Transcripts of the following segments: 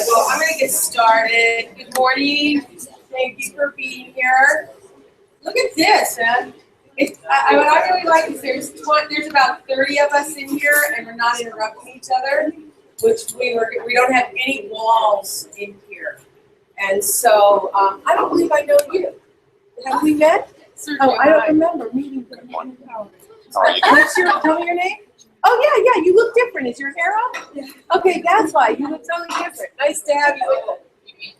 Well, I'm going to get started. Good morning. Thank you for being here. Look at this, man. What I really like is there's about 30 of us in here, and we're not interrupting each other, which we don't have any walls in here. And so I don't believe I know you. Have we met? Oh, I don't remember meeting. Tell me your name. Oh, yeah, you look different. Is your hair up? Yeah. Okay, that's why. You look totally different. Nice to have you.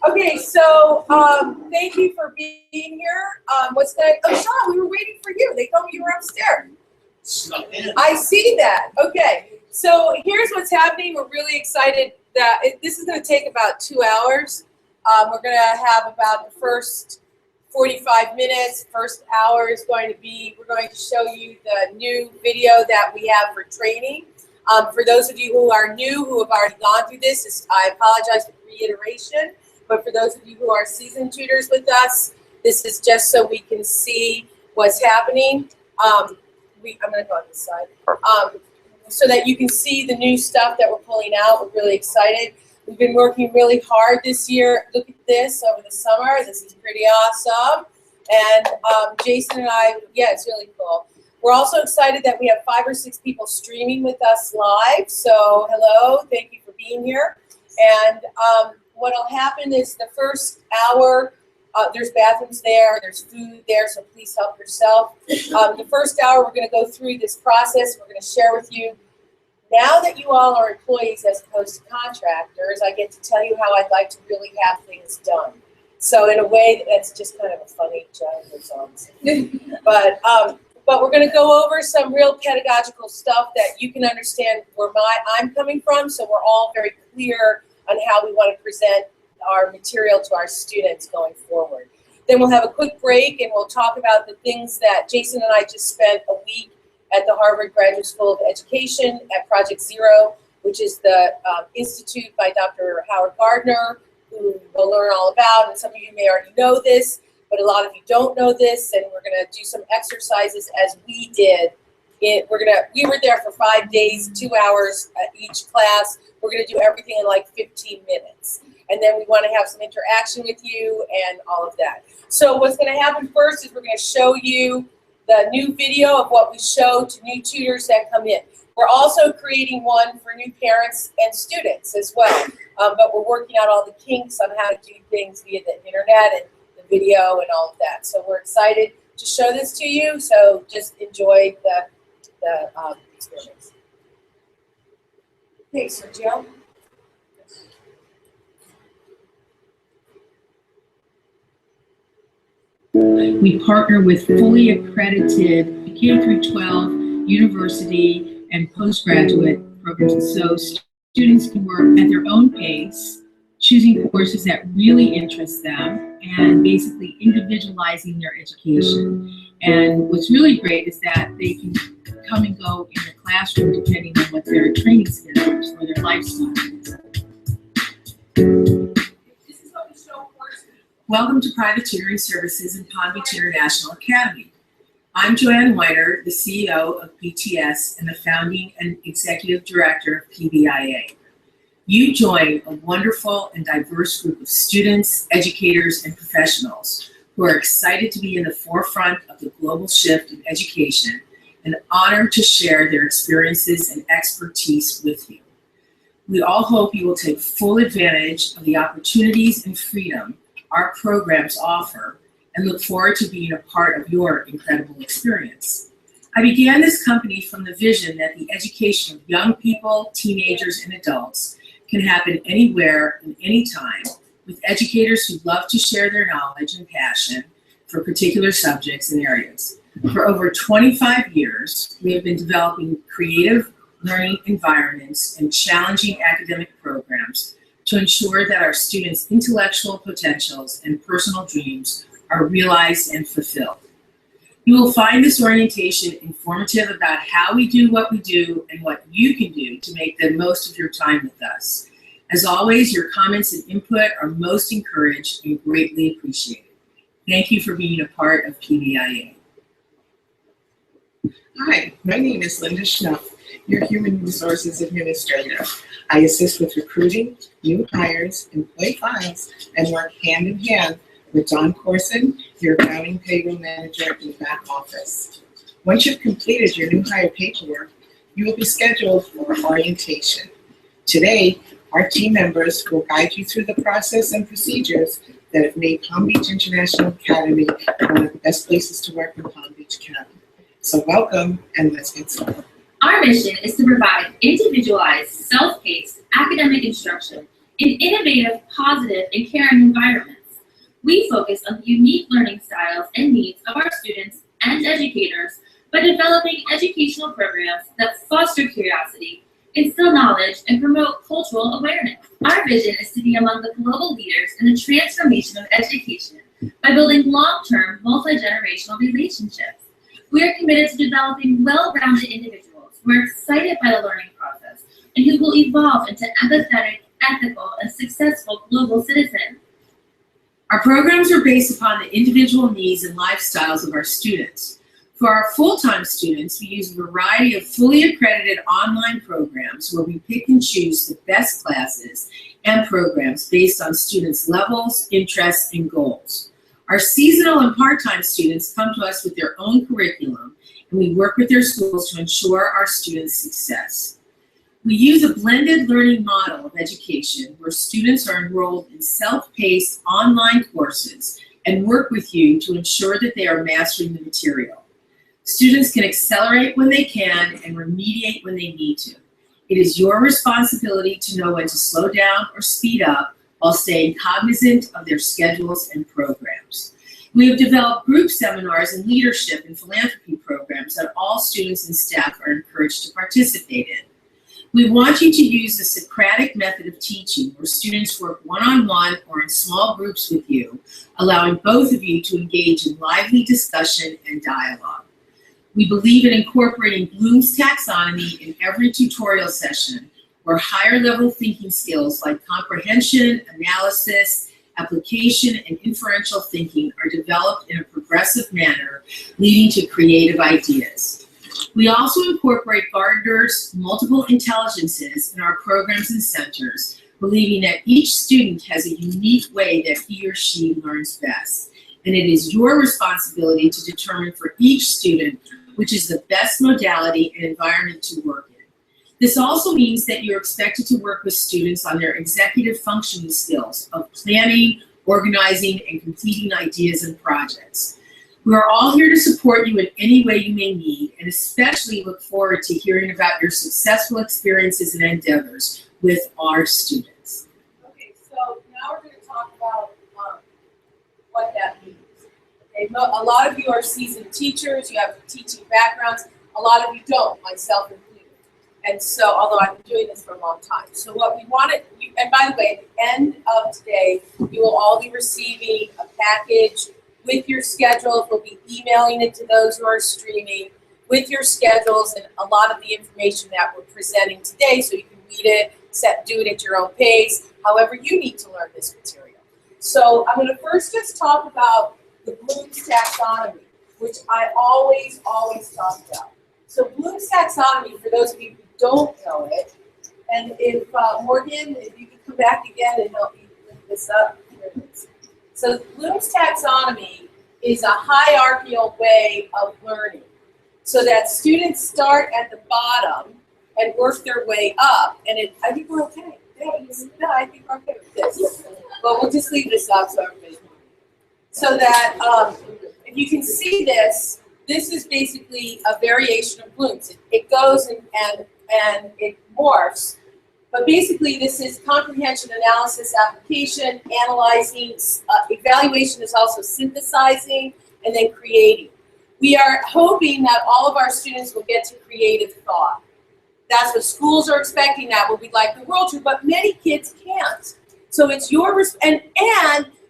Okay, so thank you for being here. What's that? Oh, Sean, we were waiting for you. They told me you were upstairs. I see that. Okay, so here's what's happening. We're really excited that this is going to take about 2 hours. We're going to have about the first 45 minutes. First hour is going to be, we're going to show you the new video that we have for training. For those of you who are new, who have already gone through this, I apologize for the reiteration, but for those of you who are seasoned tutors with us, this is just so we can see what's happening. I'm going to go on this side. So that you can see the new stuff that we're pulling out. We're really excited. We've been working really hard this year. Look at this over the summer. This is pretty awesome. And Jason and I, yeah, it's really cool. We're also excited that we have 5 or 6 people streaming with us live. So hello, thank you for being here. And what'll happen is the first hour, there's bathrooms there, there's food there, so please help yourself. The first hour, we're going to go through this process. We're going to share with you Now that you all are employees as opposed to contractors, I get to tell you how I'd like to really have things done. So in a way, that's just kind of a funny joke or something. But we're going to go over some real pedagogical stuff that you can understand where I'm coming from, so we're all very clear on how we want to present our material to our students going forward. Then we'll have a quick break and we'll talk about the things that Jason and I just spent a week at the Harvard Graduate School of Education at Project Zero, which is the institute by Dr. Howard Gardner, who we'll learn all about, and some of you may already know this, but a lot of you don't know this, and we're going to do some exercises as we did. We were there for 5 days, 2 hours at each class. We're going to do everything in like 15 minutes. And then we want to have some interaction with you and all of that. So what's going to happen first is we're going to show you the new video of what we show to new tutors that come in. We're also creating one for new parents and students as well. But we're working out all the kinks on how to do things via the internet and the video and all of that. So we're excited to show this to you. So just enjoy the experience. Okay, Sergio. We partner with fully accredited K-12 university and postgraduate programs, so students can work at their own pace, choosing courses that really interest them, and basically individualizing their education. And what's really great is that they can come and go in the classroom depending on what their training schedule is or their lifestyle is. Welcome to Private Tutoring Services in Palm Beach International Academy. I'm Joanne Whiter, the CEO of PTS and the founding and executive director of PBIA. You join a wonderful and diverse group of students, educators, and professionals who are excited to be in the forefront of the global shift in education and honored to share their experiences and expertise with you. We all hope you will take full advantage of the opportunities and freedom our programs offer and look forward to being a part of your incredible experience. I began this company from the vision that the education of young people, teenagers, and adults can happen anywhere and anytime with educators who love to share their knowledge and passion for particular subjects and areas. For over 25 years, we have been developing creative learning environments and challenging academic programs to ensure that our students' intellectual potentials and personal dreams are realized and fulfilled. You will find this orientation informative about how we do what we do and what you can do to make the most of your time with us. As always, your comments and input are most encouraged and greatly appreciated. Thank you for being a part of PBIA. Hi, my name is Linda Schnuff, your Human Resources Administrator. I assist with recruiting, new hires, employee files, and work hand in hand with Don Corson, your accounting payroll manager in the back office. Once you've completed your new hire paperwork, you will be scheduled for orientation. Today, our team members will guide you through the process and procedures that have made Palm Beach International Academy one of the best places to work in Palm Beach County. So welcome, and let's get started. Our mission is to provide individualized, self-paced academic instruction in innovative, positive, and caring environments. We focus on the unique learning styles and needs of our students and educators by developing educational programs that foster curiosity, instill knowledge, and promote cultural awareness. Our vision is to be among the global leaders in the transformation of education by building long-term, multi-generational relationships. We are committed to developing well-rounded individuals who are excited by the learning process and who will evolve into empathetic, ethical, and successful global citizens. Our programs are based upon the individual needs and lifestyles of our students. For our full-time students, we use a variety of fully accredited online programs where we pick and choose the best classes and programs based on students' levels, interests, and goals. Our seasonal and part-time students come to us with their own curriculum, and we work with their schools to ensure our students' success. We use a blended learning model of education where students are enrolled in self-paced online courses and work with you to ensure that they are mastering the material. Students can accelerate when they can and remediate when they need to. It is your responsibility to know when to slow down or speed up while staying cognizant of their schedules and programs. We have developed group seminars and leadership and philanthropy programs that all students and staff are encouraged to participate in. We want you to use the Socratic method of teaching, where students work one-on-one or in small groups with you, allowing both of you to engage in lively discussion and dialogue. We believe in incorporating Bloom's taxonomy in every tutorial session, where higher-level thinking skills like comprehension, analysis, application, and inferential thinking are developed in a progressive manner, leading to creative ideas. We also incorporate Gardner's multiple intelligences in our programs and centers, believing that each student has a unique way that he or she learns best. And it is your responsibility to determine for each student which is the best modality and environment to work in. This also means that you're expected to work with students on their executive functioning skills of planning, organizing, and completing ideas and projects. We are all here to support you in any way you may need, and especially look forward to hearing about your successful experiences and endeavors with our students. Okay, so now we're going to talk about what that means. Okay, a lot of you are seasoned teachers, you have teaching backgrounds, a lot of you don't, myself included. And so, although I've been doing this for a long time. So what we wanted, and by the way, at the end of today, you will all be receiving a package with your schedules. We'll be emailing it to those who are streaming with your schedules and a lot of the information that we're presenting today, so you can read it, do it at your own pace, however you need to learn this material. So I'm going to first just talk about the Bloom's taxonomy, which I always talk about. So Bloom's taxonomy, for those of you who don't know it, and if Morgan, if you could come back again and help me lift this up. Here it is. So Bloom's taxonomy is a hierarchical way of learning, so that students start at the bottom and work their way up. And I think we're okay. No, I think we're okay with this. But we'll just leave this up so everybody's moving. So that if you can see this, this is basically a variation of Bloom's. It goes and it morphs. But basically, this is comprehension, analysis, application, analyzing. Evaluation is also synthesizing, and then creating. We are hoping that all of our students will get to creative thought. That's what schools are expecting. That will be like the world to, but many kids can't. So it's your and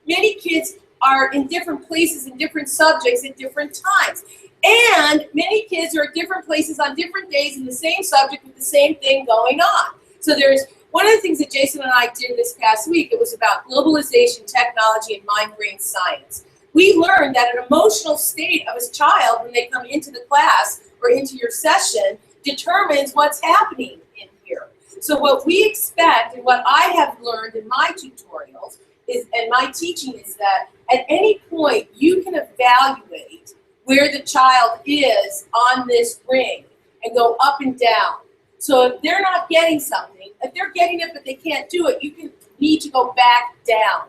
many kids are in different places in different subjects at different times. And many kids are at different places on different days in the same subject with the same thing going on. So there's one of the things that Jason and I did this past week. It was about globalization, technology, and mind-brain science. We learned that an emotional state of a child when they come into the class or into your session determines what's happening in here. So what we expect and what I have learned in my tutorials is, and my teaching is that at any point you can evaluate where the child is on this ring and go up and down. So if they're not getting something, if they're getting it but they can't do it, you need to go back down.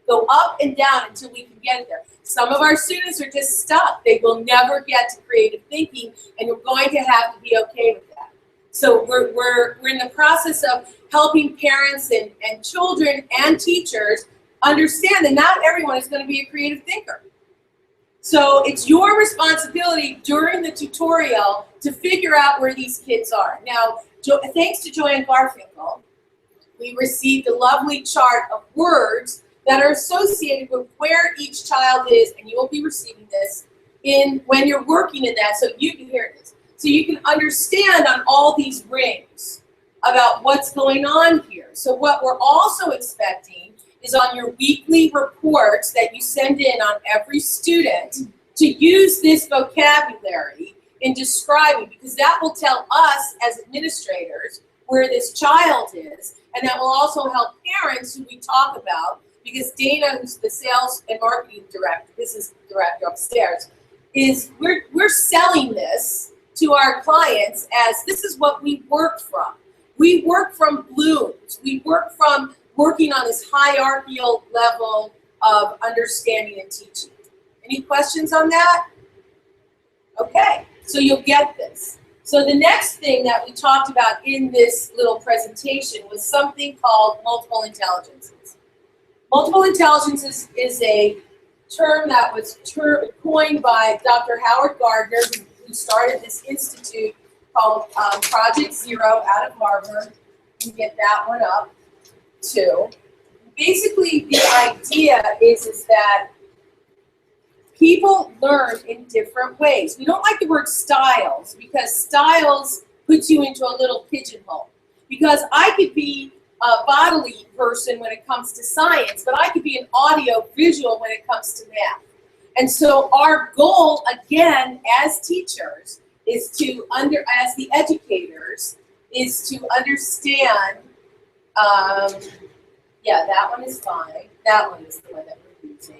Go up and down until we can get there. Some of our students are just stuck. They will never get to creative thinking, and you're going to have to be okay with that. So we're in the process of helping parents and children and teachers understand that not everyone is going to be a creative thinker. So it's your responsibility during the tutorial to figure out where these kids are. Now, thanks to Joanne Garfinkel, we received a lovely chart of words that are associated with where each child is, and you will be receiving this when you're working in that, so you can hear this. So you can understand on all these rings about what's going on here. So what we're also expecting is on your weekly reports that you send in on every student to use this vocabulary in describing, because that will tell us as administrators where this child is, and that will also help parents who we talk about, because Dana, who's the sales and marketing director, business director upstairs, is we're selling this to our clients as this is what we work from. We work from Bloom's. We work from working on this hierarchical level of understanding and teaching. Any questions on that? Okay, so you'll get this. So the next thing that we talked about in this little presentation was something called multiple intelligences. Multiple intelligences is a term that was coined by Dr. Howard Gardner, who started this institute called Project Zero out of Harvard. You can get that one up too. Basically, the idea is that people learn in different ways. We don't like the word styles because styles puts you into a little pigeonhole. Because I could be a bodily person when it comes to science, but I could be an audio visual when it comes to math. And so our goal, again, as teachers, is to as the educators, is to understand, yeah, that one is fine. That one is the one that we're using.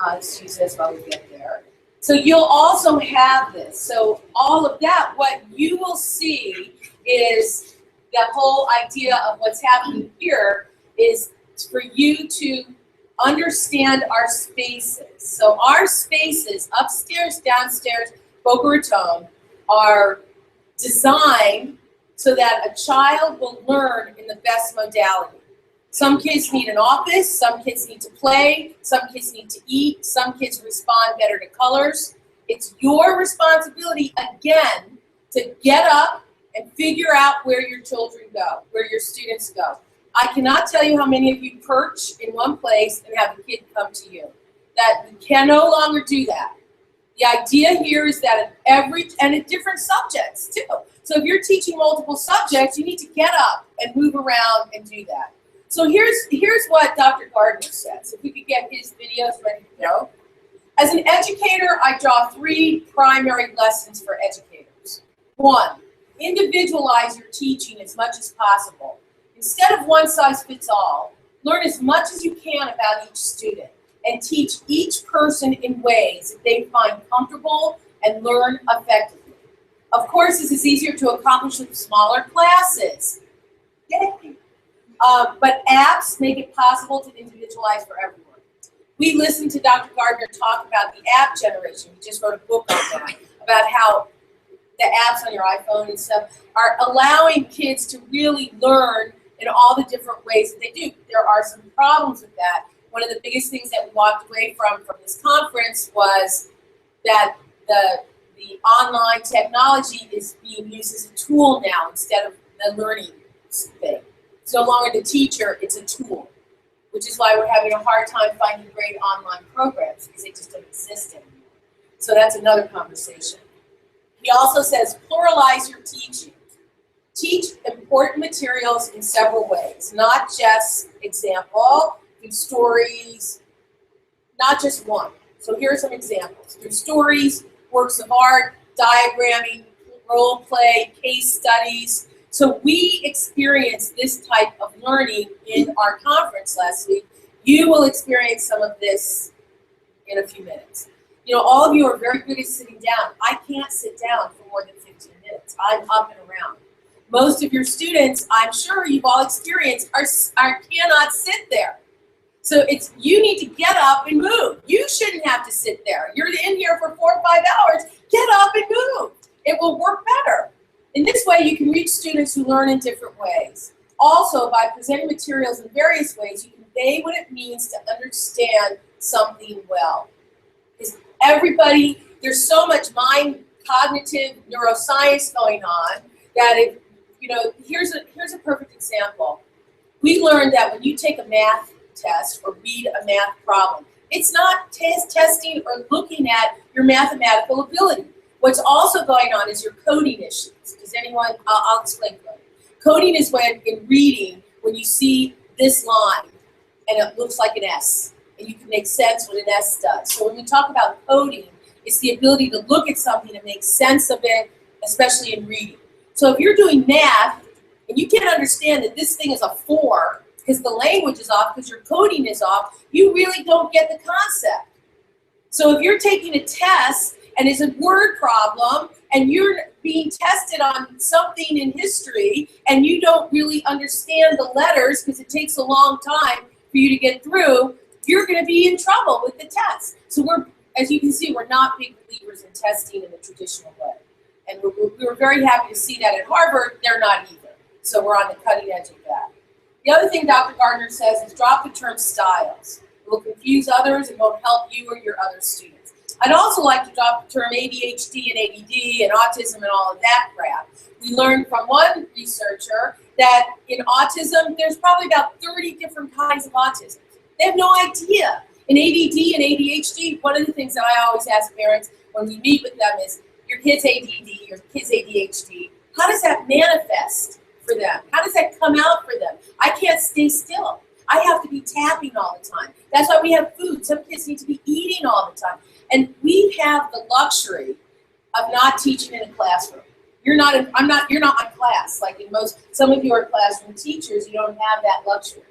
Let's use this while we get there. So you'll also have this. So all of that, what you will see is the whole idea of what's happening here is for you to understand our spaces. So our spaces, upstairs, downstairs, Boca Raton, are designed so that a child will learn in the best modality. Some kids need an office, some kids need to play, some kids need to eat, some kids respond better to colors. It's your responsibility, again, to get up and figure out where your children go, where your students go. I cannot tell you how many of you perch in one place and have a kid come to you. That you can no longer do that. The idea here is that in different subjects too. So if you're teaching multiple subjects, you need to get up and move around and do that. So here's what Dr. Gardner says. If we could get his videos ready to go. As an educator, I draw 3 primary lessons for educators. 1, individualize your teaching as much as possible. Instead of one size fits all, learn as much as you can about each student and teach each person in ways that they find comfortable and learn effectively. Of course, this is easier to accomplish with smaller classes. Yay. But apps make it possible to individualize for everyone. We listened to Dr. Gardner talk about the app generation. He just wrote a book on that, about how the apps on your iPhone and stuff are allowing kids to really learn in all the different ways that they do. There are some problems with that. One of the biggest things that we walked away from this conference was that the online technology is being used as a tool now instead of the learning thing. It's no longer the teacher, it's a tool, which is why we're having a hard time finding great online programs because they just don't exist anymore. So that's another conversation. He also says, pluralize your teaching. Teach important materials in several ways, not just example, through stories, not just one. So here are some examples. Through stories, works of art, diagramming, role play, case studies. So we experienced this type of learning in our conference last week. You will experience some of this in a few minutes. You know, all of you are very good at sitting down. I can't sit down for more than 15 minutes. I'm up and around. Most of your students, I'm sure you've all experienced, cannot sit there. So you need to get up and move. You shouldn't have to sit there. You're in here for 4 or 5 hours. Get up and move. It will work better. In this way, you can reach students who learn in different ways. Also, by presenting materials in various ways, you convey what it means to understand something well. Because everybody, there's so much mind cognitive neuroscience going on that here's a perfect example. We learned that when you take a math test or read a math problem, it's not testing or looking at your mathematical ability. What's also going on is your coding issues. Does anyone, I'll explain coding. Coding is when, in reading, when you see this line and it looks like an S, and you can make sense what an S does. So when we talk about coding, it's the ability to look at something and make sense of it, especially in reading. So if you're doing math and you can't understand that this thing is a 4 because the language is off, because your coding is off, you really don't get the concept. So if you're taking a test and it's a word problem and you're being tested on something in history and you don't really understand the letters because it takes a long time for you to get through, you're going to be in trouble with the test. So as you can see, we're not big believers in testing in the traditional way. And we were very happy to see that at Harvard, they're not either. So we're on the cutting edge of that. The other thing Dr. Gardner says is drop the term styles. It will confuse others and won't help you or your other students. I'd also like to drop the term ADHD and ADD and autism and all of that crap. We learned from one researcher that in autism, there's probably about 30 different kinds of autism. They have no idea. In ADD and ADHD, one of the things that I always ask parents when we meet with them is, your kid's ADD, your kid's ADHD, how does that manifest for them? How does that come out for them? I can't stay still. I have to be tapping all the time. That's why we have food. Some kids need to be eating all the time. And we have the luxury of not teaching in a classroom. You're not my class. Like in some of you are classroom teachers, you don't have that luxury.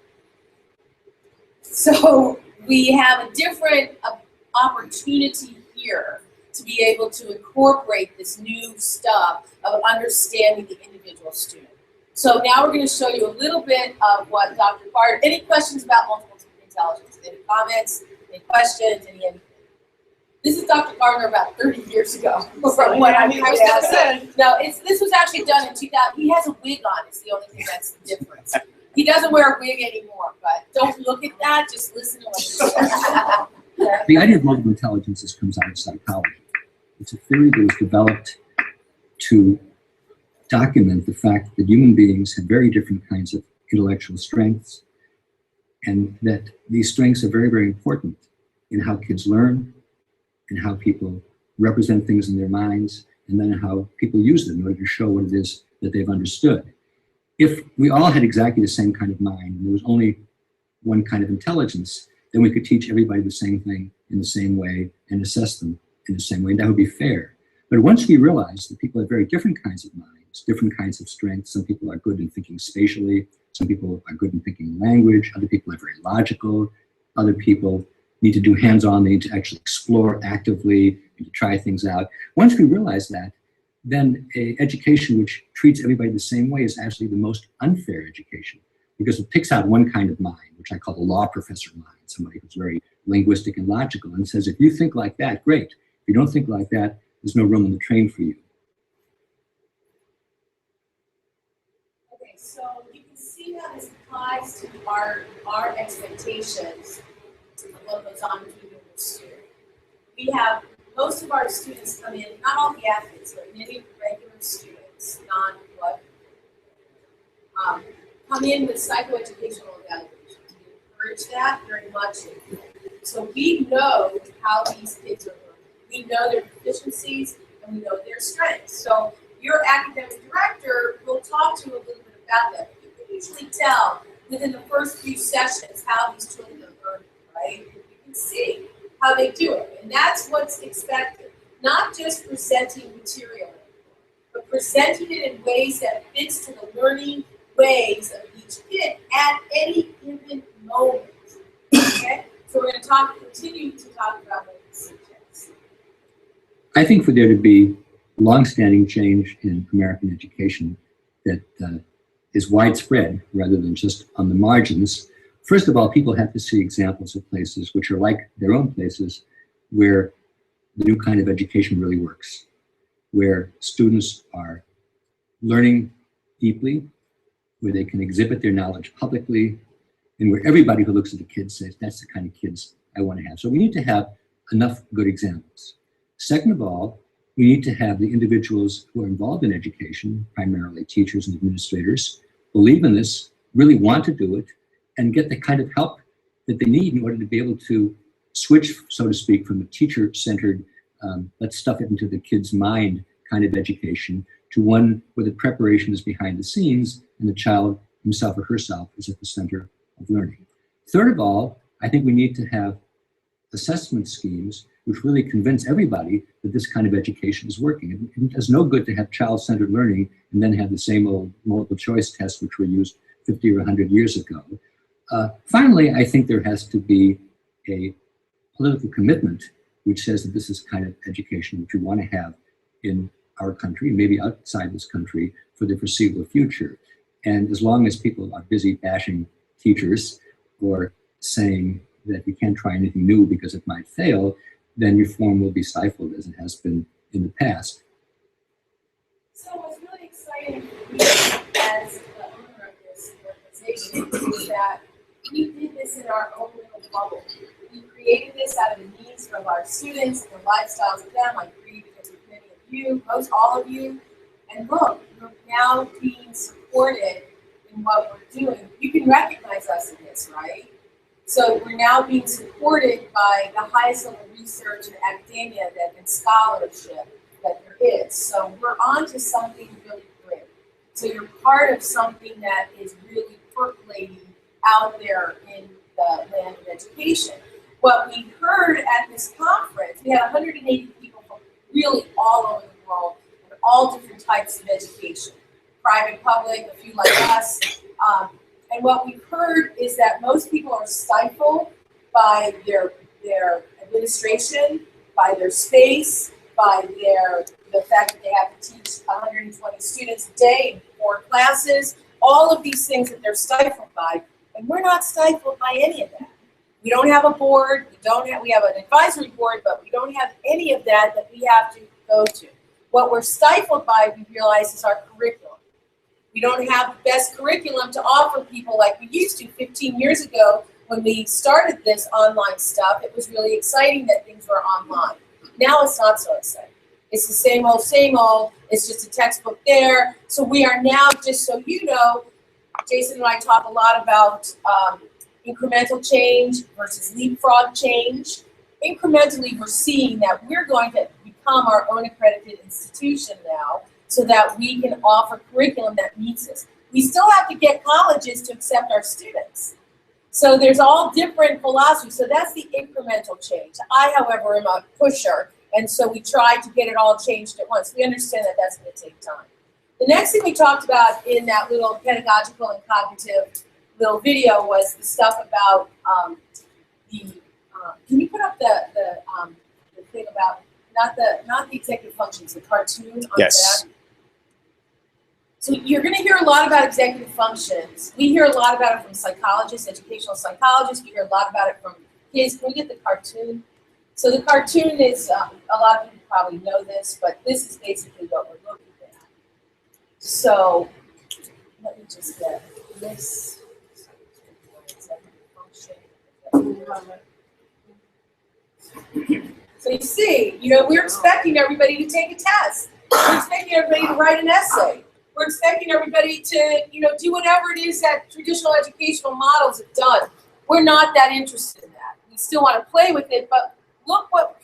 So we have a different opportunity here to be able to incorporate this new stuff of understanding the individual student. So now we're going to show you a little bit of what Dr. Carter, any questions about multiple intelligence? Any comments, any questions, anything? This is Dr. Gardner about 30 years ago. From what I was going to say. No, this was actually done in 2000. He has a wig on. It's the only thing that's the difference. He doesn't wear a wig anymore, but don't look at that. Just listen to what he says. The idea of multiple intelligences comes out of psychology. It's a theory that was developed to document the fact that human beings have very different kinds of intellectual strengths, and that these strengths are very, very important in how kids learn, and how people represent things in their minds, and then how people use them in order to show what it is that they've understood. If we all had exactly the same kind of mind, and there was only one kind of intelligence, then we could teach everybody the same thing in the same way and assess them in the same way, and that would be fair. But once we realize that people have very different kinds of minds, different kinds of strengths, some people are good in thinking spatially, some people are good in thinking language, other people are very logical, other people need to do hands-on, they need to actually explore actively and to try things out. Once we realize that, then an education which treats everybody the same way is actually the most unfair education, because it picks out one kind of mind, which I call the law professor mind, somebody who's very linguistic and logical, and says, if you think like that, great. If you don't think like that, there's no room on the train for you. Okay, so you can see how this applies to our expectations of what goes on between the student. We have most of our students come in, not all the athletes, but many regular students, come in with psychoeducational evaluations. We encourage that very much. So we know how these kids are learning. We know their deficiencies and we know their strengths. So your academic director will talk to you a little bit about that. You can usually tell within the first few sessions how these children are learning, right? You can see how they do it. And that's what's expected. Not just presenting material, but presenting it in ways that fits to the learning ways of each kid at any given moment. Okay? So we're going to continue to talk about what this suggests. I think for there to be long-standing change in American education that is widespread rather than just on the margins, first of all, people have to see examples of places which are like their own places where the new kind of education really works, where students are learning deeply, where they can exhibit their knowledge publicly, and where everybody who looks at the kids says, that's the kind of kids I want to have. So we need to have enough good examples. Second of all, we need to have the individuals who are involved in education, primarily teachers and administrators, believe in this, really want to do it, and get the kind of help that they need in order to be able to switch, so to speak, from a teacher-centered, let's stuff it into the kid's mind kind of education to one where the preparation is behind the scenes and the child himself or herself is at the center of learning. Third of all, I think we need to have assessment schemes which really convince everybody that this kind of education is working. It does no good to have child-centered learning and then have the same old multiple choice tests which were used 50 or 100 years ago. Finally, I think there has to be a political commitment which says that this is kind of education which we want to have in our country, maybe outside this country, for the foreseeable future. And as long as people are busy bashing teachers or saying that you can't try anything new because it might fail, then reform will be stifled as it has been in the past. So what's really exciting for me as the owner of this organization is that we did this in our own little bubble. We created this out of the needs of our students, the lifestyles of them, like Bree, because of many of you, most all of you. And look, we're now being supported in what we're doing. You can recognize us in this, right? So we're now being supported by the highest level research in academia and scholarship that there is. So we're on to something really great. So you're part of something that is really percolating out there in the land of education. What we heard at this conference, we had 180 people from really all over the world and all different types of education, private, public, a few like us. And what we've heard is that most people are stifled by their administration, by their space, by the fact that they have to teach 120 students a day in 4 classes, all of these things that they're stifled by. And we're not stifled by any of that. We don't have a board, we have an advisory board, but we don't have any of that we have to go to. What we're stifled by, we realize, is our curriculum. We don't have the best curriculum to offer people like we used to 15 years ago when we started this online stuff. It was really exciting that things were online. Now it's not so exciting. It's the same old, it's just a textbook there. So we are now, just so you know, Jason and I talk a lot about incremental change versus leapfrog change. Incrementally, we're seeing that we're going to become our own accredited institution now so that we can offer curriculum that meets this. We still have to get colleges to accept our students. So there's all different philosophies. So that's the incremental change. I, however, am a pusher, and so we try to get it all changed at once. We understand that that's going to take time. The next thing we talked about in that little pedagogical and cognitive little video was the stuff about can you put up the thing about not the executive functions, the cartoon on Yes. that? So you're going to hear a lot about executive functions. We hear a lot about it from psychologists, educational psychologists. We hear a lot about it from kids. Can we get the cartoon? So the cartoon is, a lot of people probably know this, but this is basically what we're looking at. So let me just get this. So you see, we're expecting everybody to take a test. We're expecting everybody to write an essay. We're expecting everybody to, do whatever it is that traditional educational models have done. We're not that interested in that. We still want to play with it, but look what,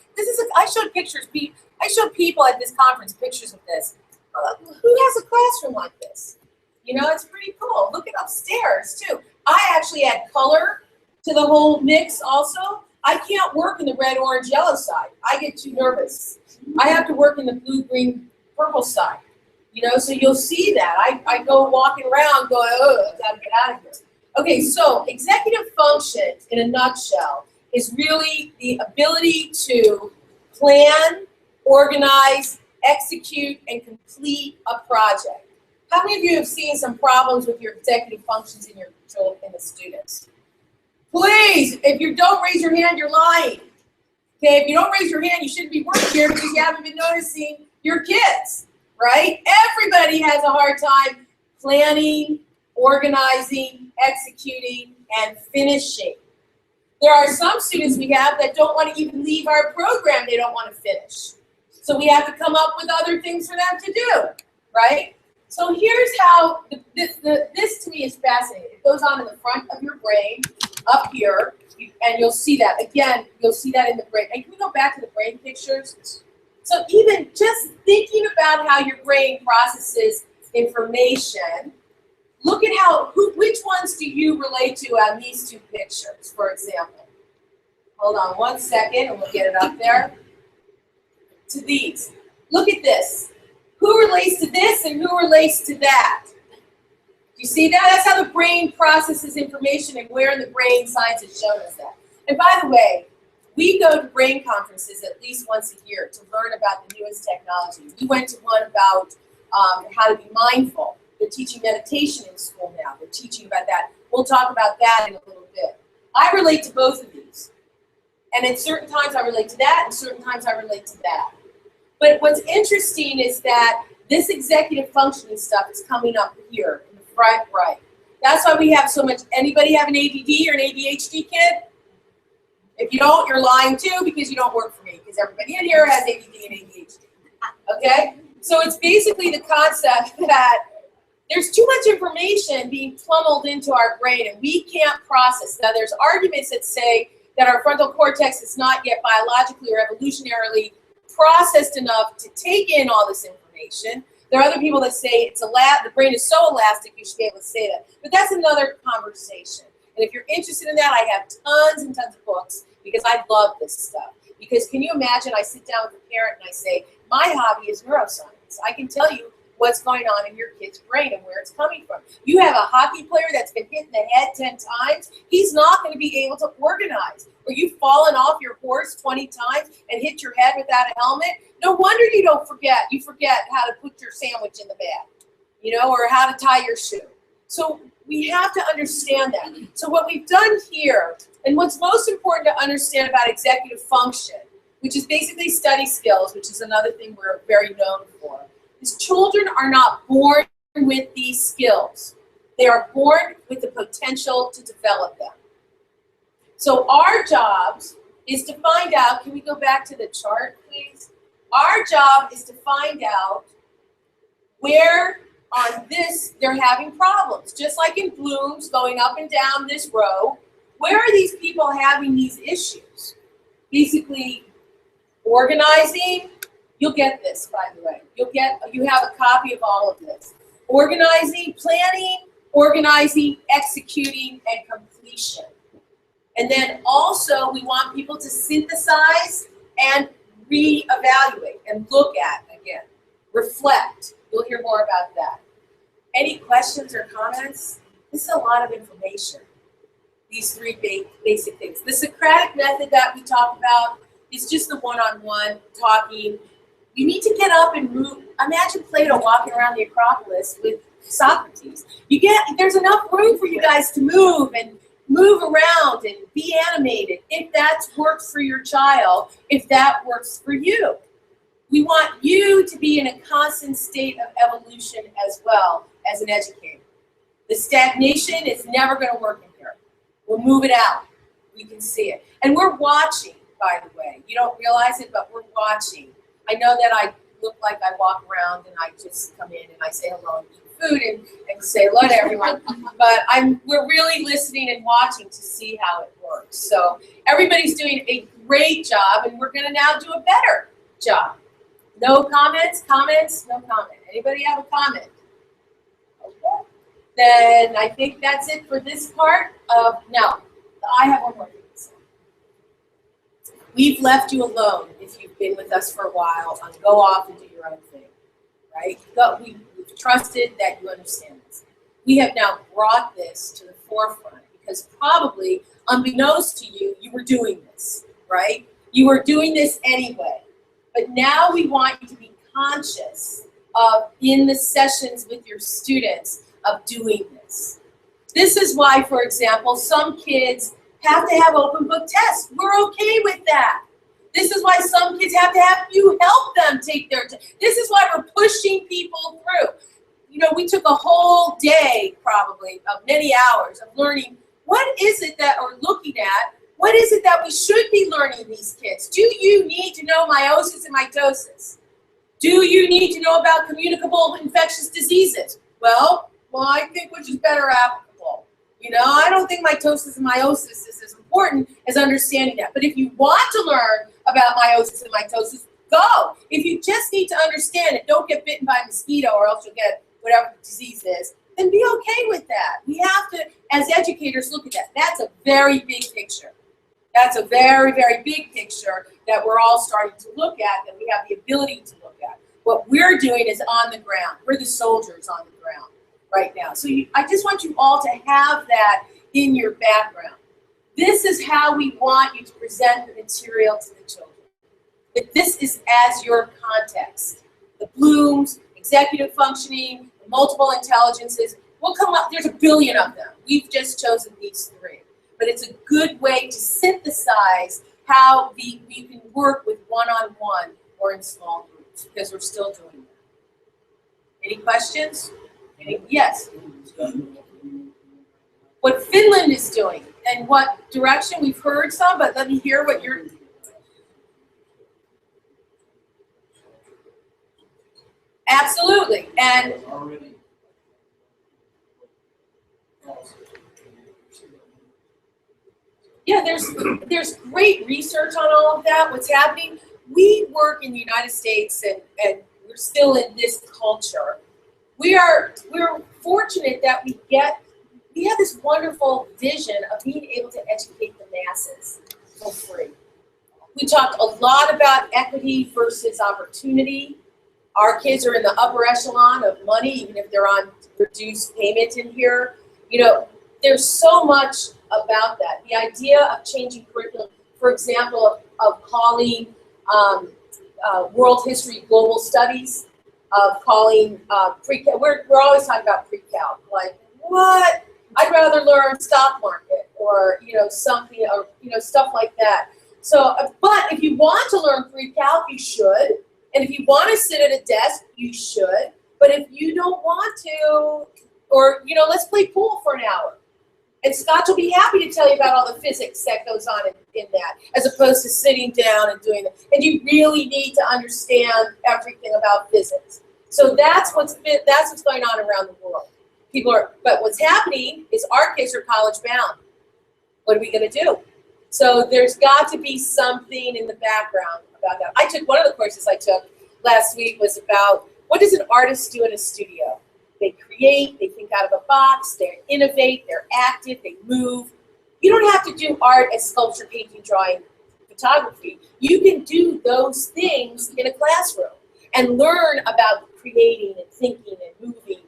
I showed pictures, I showed people at this conference pictures of this. Who has a classroom like this? It's pretty cool. Look at upstairs too. I actually add color to the whole mix also. I can't work in the red, orange, yellow side. I get too nervous. I have to work in the blue, green, purple side. So you'll see that. I go walking around going, oh, I gotta get out of here. Okay, so executive function in a nutshell is really the ability to plan, organize, execute, and complete a project. How many of you have seen some problems with your executive functions in your children and the students? Please, if you don't raise your hand, you're lying. Okay, if you don't raise your hand, you shouldn't be working here because you haven't been noticing your kids, right? Everybody has a hard time planning, organizing, executing, and finishing. There are some students we have that don't want to even leave our program. They don't want to finish. So we have to come up with other things for them to do, right? So here's how, this to me is fascinating. It goes on in the front of your brain, up here, and you'll see that. Again, you'll see that in the brain. And can we go back to the brain pictures? So even just thinking about how your brain processes information, look at which ones do you relate to on these two pictures, for example? Hold on 1 second, and we'll get it up there. To these. Look at this. Who relates to this and who relates to that? Do you see that? That's how the brain processes information and where in the brain science has shown us that. And by the way, we go to brain conferences at least once a year to learn about the newest technology. We went to one about how to be mindful. They're teaching meditation in school now. They're teaching about that. We'll talk about that in a little bit. I relate to both of these. And at certain times I relate to that, and certain times I relate to that. But what's interesting is that This executive functioning stuff is coming up here in the front right. That's why we have so much. Anybody have an ADD or an ADHD kid? If you don't, you're lying too, because you don't work for me, because everybody in here has ADD and ADHD. Okay? So it's basically the concept that there's too much information being pummeled into our brain and we can't process. Now there's arguments that say that our frontal cortex is not yet biologically or evolutionarily processed enough to take in all this information. There are other people that say it's the brain is so elastic you should be able to say that. But that's another conversation. And if you're interested in that, I have tons and tons of books because I love this stuff. Because can you imagine I sit down with a parent and I say, my hobby is neuroscience. I can tell you what's going on in your kid's brain and where it's coming from. You have a hockey player that's been hit in the head 10 times, he's not going to be able to organize. Or you've fallen off your horse 20 times and hit your head without a helmet. No wonder you don't forget. You forget how to put your sandwich in the bag, or how to tie your shoe. So we have to understand that. So what we've done here, and what's most important to understand about executive function, which is basically study skills, which is another thing we're very known for, is children are not born with these skills. They are born with the potential to develop them. So our jobs is to find out, can we go back to the chart, please? Our job is to find out where on this they're having problems. Just like in Bloom's, going up and down this row, where are these people having these issues? Basically, organizing. You'll get this, by the way. You have a copy of all of this. Organizing, planning, organizing, executing, and completion. And then also we want people to synthesize and reevaluate and look at again. Reflect. You'll hear more about that. Any questions or comments? This is a lot of information. These three basic things. The Socratic method that we talk about is just the one-on-one talking. You need to get up and move. Imagine Plato walking around the Acropolis with Socrates. There's enough room for you guys to move and move around and be animated if that works for your child, if that works for you. We want you to be in a constant state of evolution as well as an educator. The stagnation is never going to work in here. We'll move it out. We can see it. And we're watching, by the way. You don't realize it, but we're watching. I know that I look like I walk around and I just come in and I say hello and eat food and say hello to everyone. But we're really listening and watching to see how it works. So everybody's doing a great job, and we're going to now do a better job. No comments? Comments? No comment. Anybody have a comment? Okay. Then I think that's it for this part. Now, I have one more thing to say. We've left you alone if you've been with us for a while on go off and do your own thing, right? We've trusted that you understand this. We have now brought this to the forefront because probably, unbeknownst to you, you were doing this, right? You were doing this anyway. But now we want you to be conscious of, in the sessions with your students, of doing this. This is why, for example, some kids have to have open book tests. We're okay with that. This is why some kids have to have you help them take their test. This is why we're pushing people through. We took a whole day, probably, of many hours of learning what is it that we're looking at. What is it that we should be learning these kids? Do you need to know meiosis and mitosis? Do you need to know about communicable infectious diseases? Well, I think which is better applicable. I don't think mitosis and meiosis is as important as understanding that. But if you want to learn about meiosis and mitosis, go. If you just need to understand it, don't get bitten by a mosquito or else you'll get whatever the disease is, then be okay with that. We have to, as educators, look at that. That's a very big picture. That's a very, very big picture that we're all starting to look at, that we have the ability to look at. What we're doing is on the ground. We're the soldiers on the ground right now. So I just want you all to have that in your background. This is how we want you to present the material to the children. But this is as your context. The Bloom's, executive functioning, multiple intelligences, will come up. There's a billion of them. We've just chosen these three. But it's a good way to synthesize how you can work with one-on-one or in small groups, because we're still doing that. Any questions? Yes. What Finland is doing and what direction, we've heard some, but let me hear what you're. Absolutely, and yeah, there's great research on all of that, what's happening. We work in the United States and we're still in this culture. We're fortunate that we have this wonderful vision of being able to educate the masses for free. We talked a lot about equity versus opportunity. Our kids are in the upper echelon of money, even if they're on reduced payment in here. You know, there's so much about that. The idea of changing curriculum, for example, of calling world history global studies, of calling pre-cal. We're always talking about pre-cal. Like, what? I'd rather learn stock market or, you know, something, or, you know, stuff like that. So, but if you want to learn pre-calc, you should. And if you want to sit at a desk, you should. But if you don't want to, or, you know, let's play pool for an hour. And Scott will be happy to tell you about all the physics that goes on in that, as opposed to sitting down and doing that. And you really need to understand everything about physics. So that's what's going on around the world. But what's happening is our kids are college bound. What are we going to do? So there's got to be something in the background about that. I took one of the courses I took last week was about what does an artist do in a studio? They create, they think out of a box, they innovate, they're active, they move. You don't have to do art as sculpture, painting, drawing, photography. You can do those things in a classroom and learn about creating and thinking and moving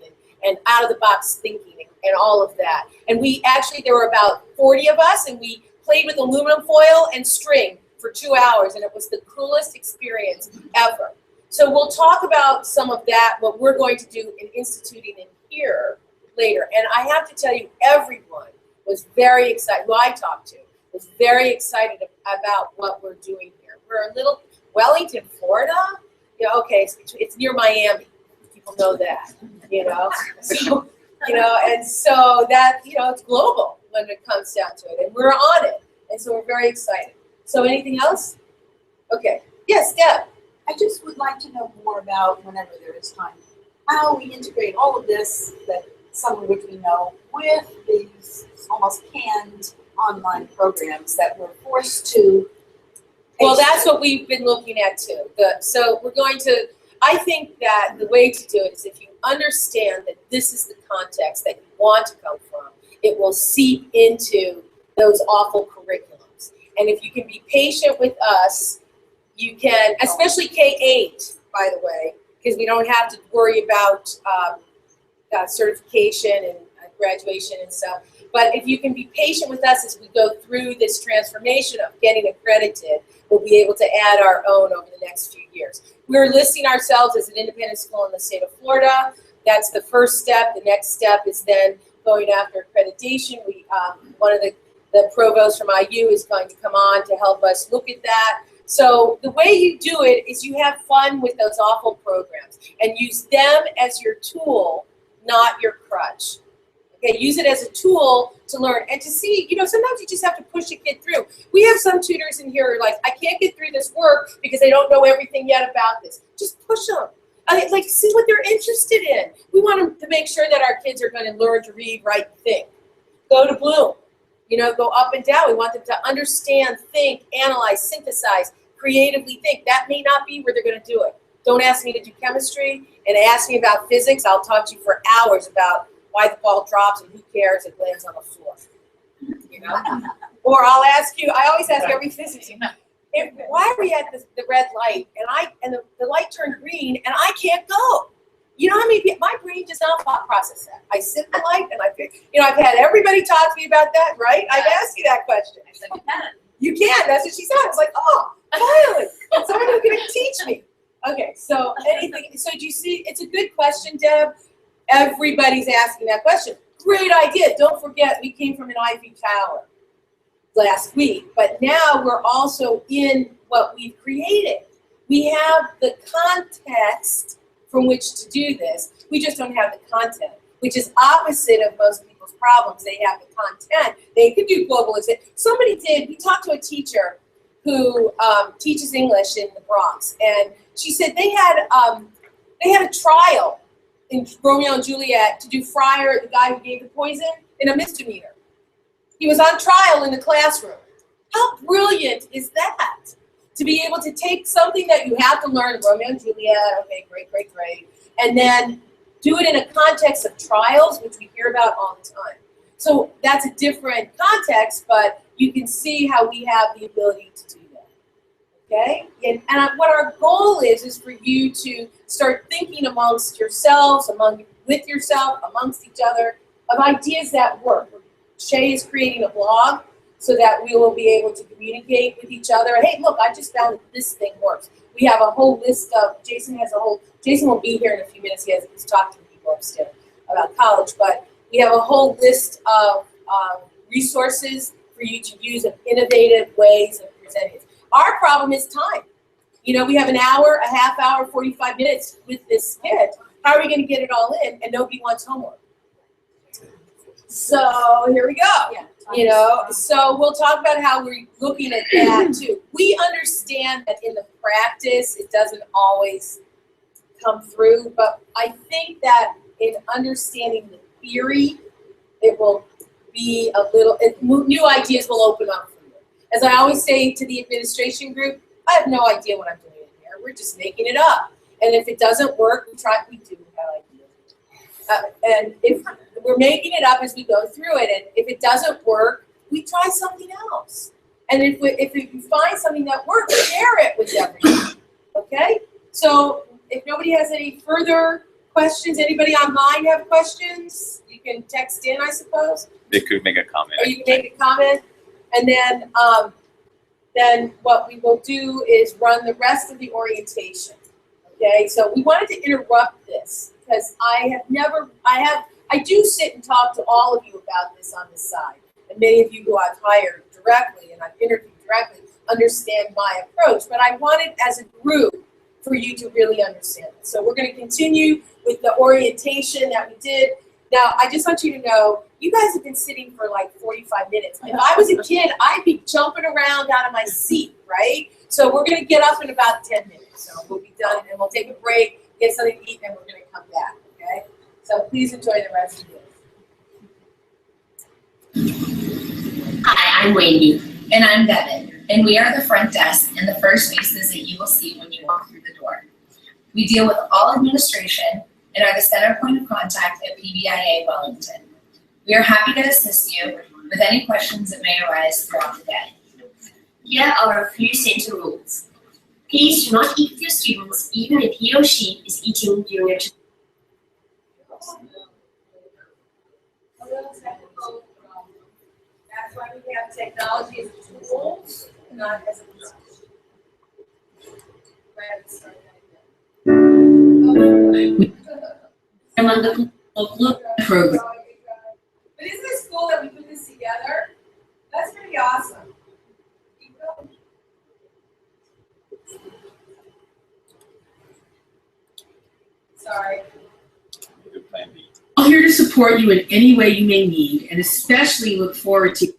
and out of the box thinking and all of that. And there were about 40 of us, and we played with aluminum foil and string for 2 hours, and it was the coolest experience ever. So we'll talk about some of that, what we're going to do in instituting in here later. And I have to tell you, everyone was very excited, who I talked to, was very excited about what we're doing here. We're a little, Wellington, Florida, you know, okay, it's near Miami. People know that, you know. So, you know, and so that, you know, it's global when it comes down to it. And we're on it. And so we're very excited. So anything else? Okay. Yes, Deb. I just would like to know more about, whenever there is time, how we integrate all of this, that some of which we know, with these almost canned online programs that we're forced to. Well, that's what we've been looking at too. So we're going to, I think that the way to do it is if you understand that this is the context that you want to come from, it will seep into those awful curriculums. And if you can be patient with us, you can, especially K-8, by the way, because we don't have to worry about certification and graduation and stuff. But if you can be patient with us as we go through this transformation of getting accredited, we'll be able to add our own over the next few years. We're listing ourselves as an independent school in the state of Florida. That's the first step. The next step is then going after accreditation. One of the provosts from IU is going to come on to help us look at that. So the way you do it is you have fun with those awful programs and use them as your tool, not your crutch. Okay, use it as a tool to learn and to see, you know, sometimes you just have to push a kid through. We have some tutors in here who are like, I can't get through this work because they don't know everything yet about this. Just push them. Like, see what they're interested in. We want them to make sure that our kids are going to learn to read, write, and think. Go to Bloom. You know, go up and down. We want them to understand, think, analyze, synthesize, creatively think. That may not be where they're going to do it. Don't ask me to do chemistry and ask me about physics. I'll talk to you for hours about why the ball drops and who cares, it lands on the floor. You know? Or I'll ask you, I always ask every physicist, why are we at the red light and the light turned green and I can't go? You know how many people, my brain does not process that. I sit in the light and I've had everybody talk to me about that, right? I've asked you that question. I said, you can. You can, that's what she said. I was like, oh, finally, someone who can teach me. Okay, so do you see, it's a good question, Deb. Everybody's asking that question. Great idea. Don't forget, we came from an Ivy Tower last week, but now we're also in what we've created. We have the context from which to do this. We just don't have the content, which is opposite of most people's problems. They have the content. They could do globalization. Somebody did, we talked to a teacher who teaches English in the Bronx, and she said they had a trial in Romeo and Juliet to do Friar, the guy who gave the poison, in a misdemeanor. He was on trial in the classroom. How brilliant is that? To be able to take something that you have to learn, Romeo and Juliet, okay, great, and then do it in a context of trials, which we hear about all the time. So that's a different context, but you can see how we have the ability to do that, okay? And what our goal is for you to start thinking amongst yourselves, with yourself, amongst each other, of ideas that work. Shay is creating a blog so that we will be able to communicate with each other. Hey, look, I just found that this thing works. We have a whole list of, Jason will be here in a few minutes. He's talking to people upstairs about college, but we have a whole list of resources for you to use of innovative ways of presenting it. Our problem is time. You know, we have an hour, a half hour, 45 minutes with this kid. How are we going to get it all in? And nobody wants homework. So here we go. Yeah. You know, so we'll talk about how we're looking at that too. We understand that in the practice, it doesn't always come through, but I think that in understanding the theory, it will be new ideas will open up for you. As I always say to the administration group, I have no idea what I'm doing in here. We're just making it up. And if it doesn't work, we do have ideas. And if we're making it up as we go through it, and if it doesn't work, we try something else. And if you find something that works, share it with everyone, okay? So if nobody has any further questions, anybody online have questions? You can text in, I suppose. They could make a comment. Or you can make a comment, and then what we will do is run the rest of the orientation, okay? So we wanted to interrupt this because I do sit and talk to all of you about this on the side. And many of you who I've hired directly and I've interviewed directly understand my approach. But I wanted, as a group, for you to really understand it. So we're going to continue with the orientation that we did. Now, I just want you to know, you guys have been sitting for like 45 minutes. If I was a kid, I'd be jumping around out of my seat, right? So we're going to get up in about 10 minutes. So we'll be done, and we'll take a break, get something to eat, and we're going to come back, okay? So please enjoy the rest of it. Hi, I'm Wendy. And I'm Devin. And we are the front desk and the first faces that you will see when you walk through the door. We deal with all administration and are the center point of contact at PBIA Wellington. We are happy to assist you with any questions that may arise throughout the day. Here are a few center rules. Please do not eat with your students, even if he or she is eating during a That's why we have technology as a tool, not as a position. I'm on the program. But isn't it cool that we put this together? That's pretty awesome. Keep going. Sorry. Good plan B. I'm here to support you in any way you may need, and especially look forward to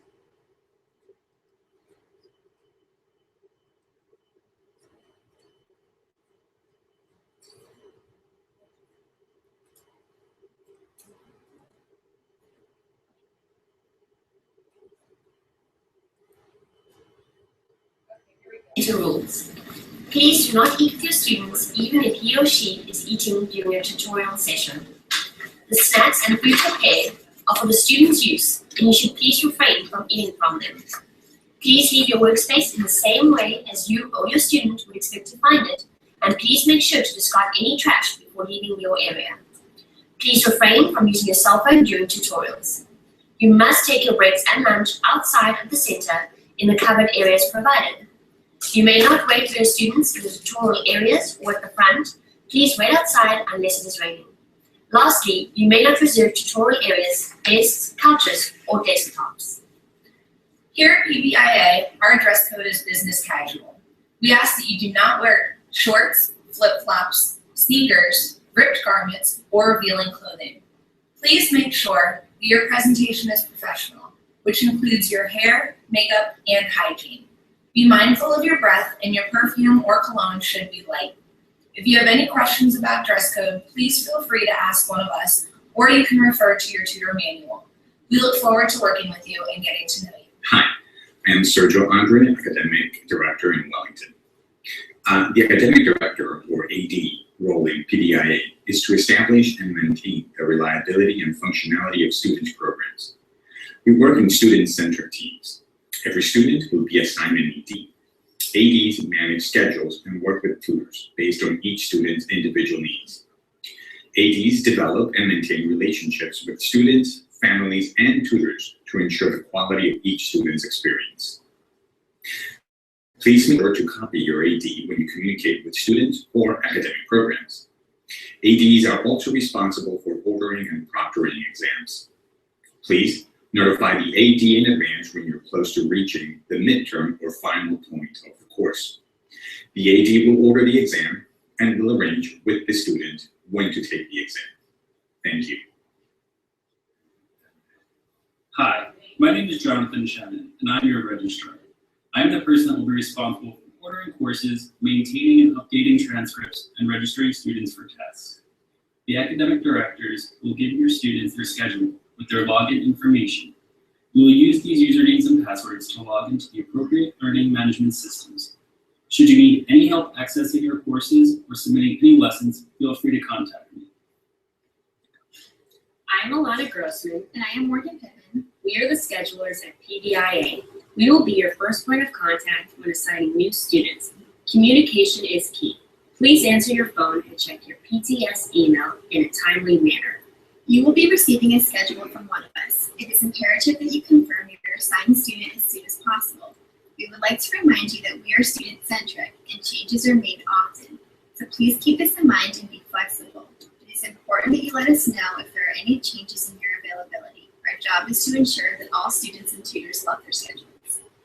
Center rules. Please do not eat with your students, even if he or she is eating during a tutorial session. The snacks and food prepared are for the students' use, and you should please refrain from eating from them. Please leave your workspace in the same way as you or your student would expect to find it, and please make sure to discard any trash before leaving your area. Please refrain from using your cell phone during tutorials. You must take your breaks and lunch outside of the center in the covered areas provided. You may not wait for your students in the tutorial areas or at the front. Please wait outside unless it is raining. Lastly, you may not reserve tutorial areas, desks, couches, or desktops. Here at PBIA, our dress code is business casual. We ask that you do not wear shorts, flip-flops, sneakers, ripped garments, or revealing clothing. Please make sure that your presentation is professional, which includes your hair, makeup, and hygiene. Be mindful of your breath, and your perfume or cologne should be light. If you have any questions about dress code, please feel free to ask one of us, or you can refer to your tutor manual. We look forward to working with you and getting to know you. Hi, I am Sergio Andre, Academic Director in Wellington. The Academic Director, or AD, role in PBIA is to establish and maintain the reliability and functionality of student programs. We work in student-centered teams. Every student will be assigned an AD. ADs manage schedules and work with tutors based on each student's individual needs. ADs develop and maintain relationships with students, families, and tutors to ensure the quality of each student's experience. Please make sure to copy your AD when you communicate with students or academic programs. ADs are also responsible for ordering and proctoring exams. Please notify the AD in advance when you're close to reaching the midterm or final point of the course. The AD will order the exam and will arrange with the student when to take the exam. Thank you. Hi, my name is Jonathan Shannon, and I'm your registrar. I'm the person that will be responsible for ordering courses, maintaining and updating transcripts, and registering students for tests. The academic directors will give your students their schedule with their login information. You will use these usernames and passwords to log into the appropriate learning management systems. Should you need any help accessing your courses or submitting any lessons, feel free to contact me. I'm Alana Grossman. And I am Morgan Pittman. We are the schedulers at PBIA. We will be your first point of contact when assigning new students. Communication is key. Please answer your phone and check your PTS email in a timely manner. You will be receiving a schedule from one of us. It is imperative that you confirm your assigned student as soon as possible. We would like to remind you that we are student-centric and changes are made often, so please keep this in mind and be flexible. It is important that you let us know if there are any changes in your availability. Our job is to ensure that all students and tutors love their schedules.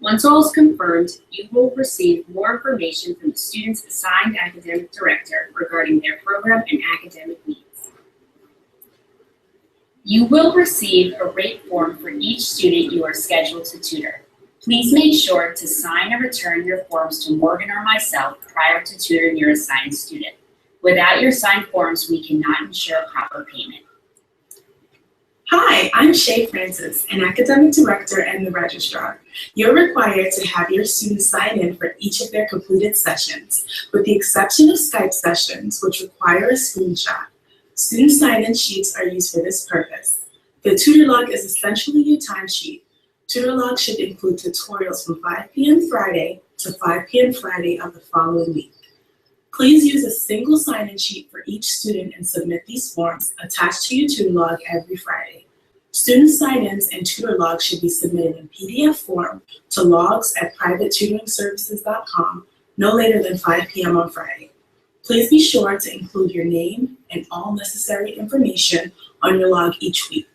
Once all is confirmed, you will receive more information from the student's assigned academic director regarding their program and academic needs. You will receive a rate form for each student you are scheduled to tutor. Please make sure to sign and return your forms to Morgan or myself prior to tutoring your assigned student. Without your signed forms, we cannot ensure proper payment. Hi, I'm Shay Francis, an academic director and the registrar. You're required to have your students sign in for each of their completed sessions, with the exception of Skype sessions, which require a screenshot. Student sign-in sheets are used for this purpose. The tutor log is essentially your timesheet. Tutor log should include tutorials from 5 p.m. Friday to 5 p.m. Friday of the following week. Please use a single sign-in sheet for each student and submit these forms attached to your tutor log every Friday. Student sign-ins and tutor logs should be submitted in PDF form to logs@privatetutoringservices.com no later than 5 p.m. on Friday. Please be sure to include your name and all necessary information on your log each week.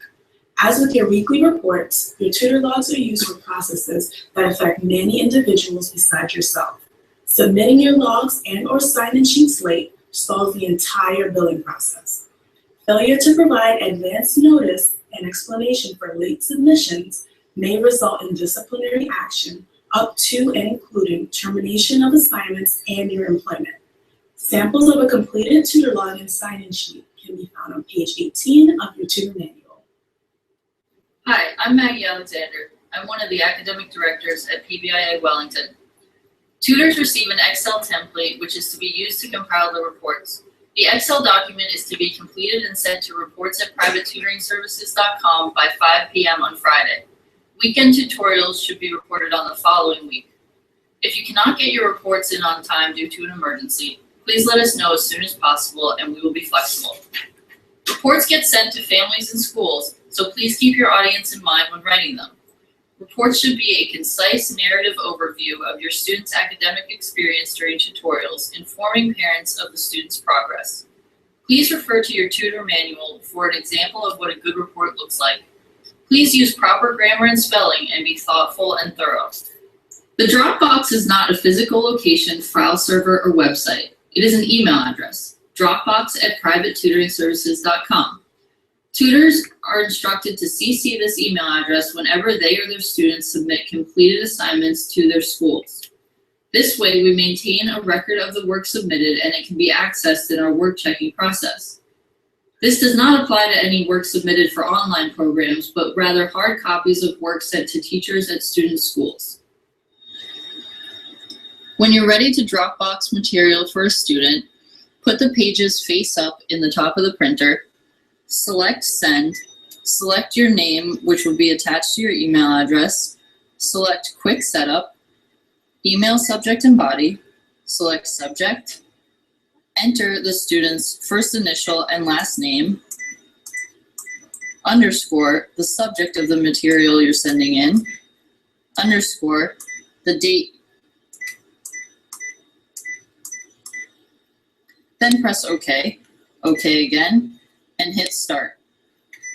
As with your weekly reports, your tutor logs are used for processes that affect many individuals besides yourself. Submitting your logs and/or sign-in sheets late stalls the entire billing process. Failure to provide advance notice and explanation for late submissions may result in disciplinary action up to and including termination of assignments and your employment. Samples of a completed tutor log and sign-in sheet can be found on page 18 of your tutor manual. Hi, I'm Maggie Alexander. I'm one of the academic directors at PBIA Wellington. Tutors receive an Excel template which is to be used to compile the reports. The Excel document is to be completed and sent to reports@privatetutoringservices.com by 5 p.m. on Friday. Weekend tutorials should be reported on the following week. If you cannot get your reports in on time due to an emergency, please let us know as soon as possible and we will be flexible. Reports get sent to families and schools, so please keep your audience in mind when writing them. Reports should be a concise narrative overview of your student's academic experience during tutorials, informing parents of the student's progress. Please refer to your tutor manual for an example of what a good report looks like. Please use proper grammar and spelling and be thoughtful and thorough. The Dropbox is not a physical location, file server, or website. It is an email address. dropbox@privatetutoringservices.com. Tutors are instructed to CC this email address whenever they or their students submit completed assignments to their schools. This way, we maintain a record of the work submitted and it can be accessed in our work checking process. This does not apply to any work submitted for online programs, but rather hard copies of work sent to teachers at student schools. When you're ready to Dropbox material for a student, put the pages face up in the top of the printer, select Send, select your name, which will be attached to your email address, select Quick Setup, email subject and body, select Subject, enter the student's first initial and last name, underscore the subject of the material you're sending in, underscore the date, then press OK, OK again, and hit Start.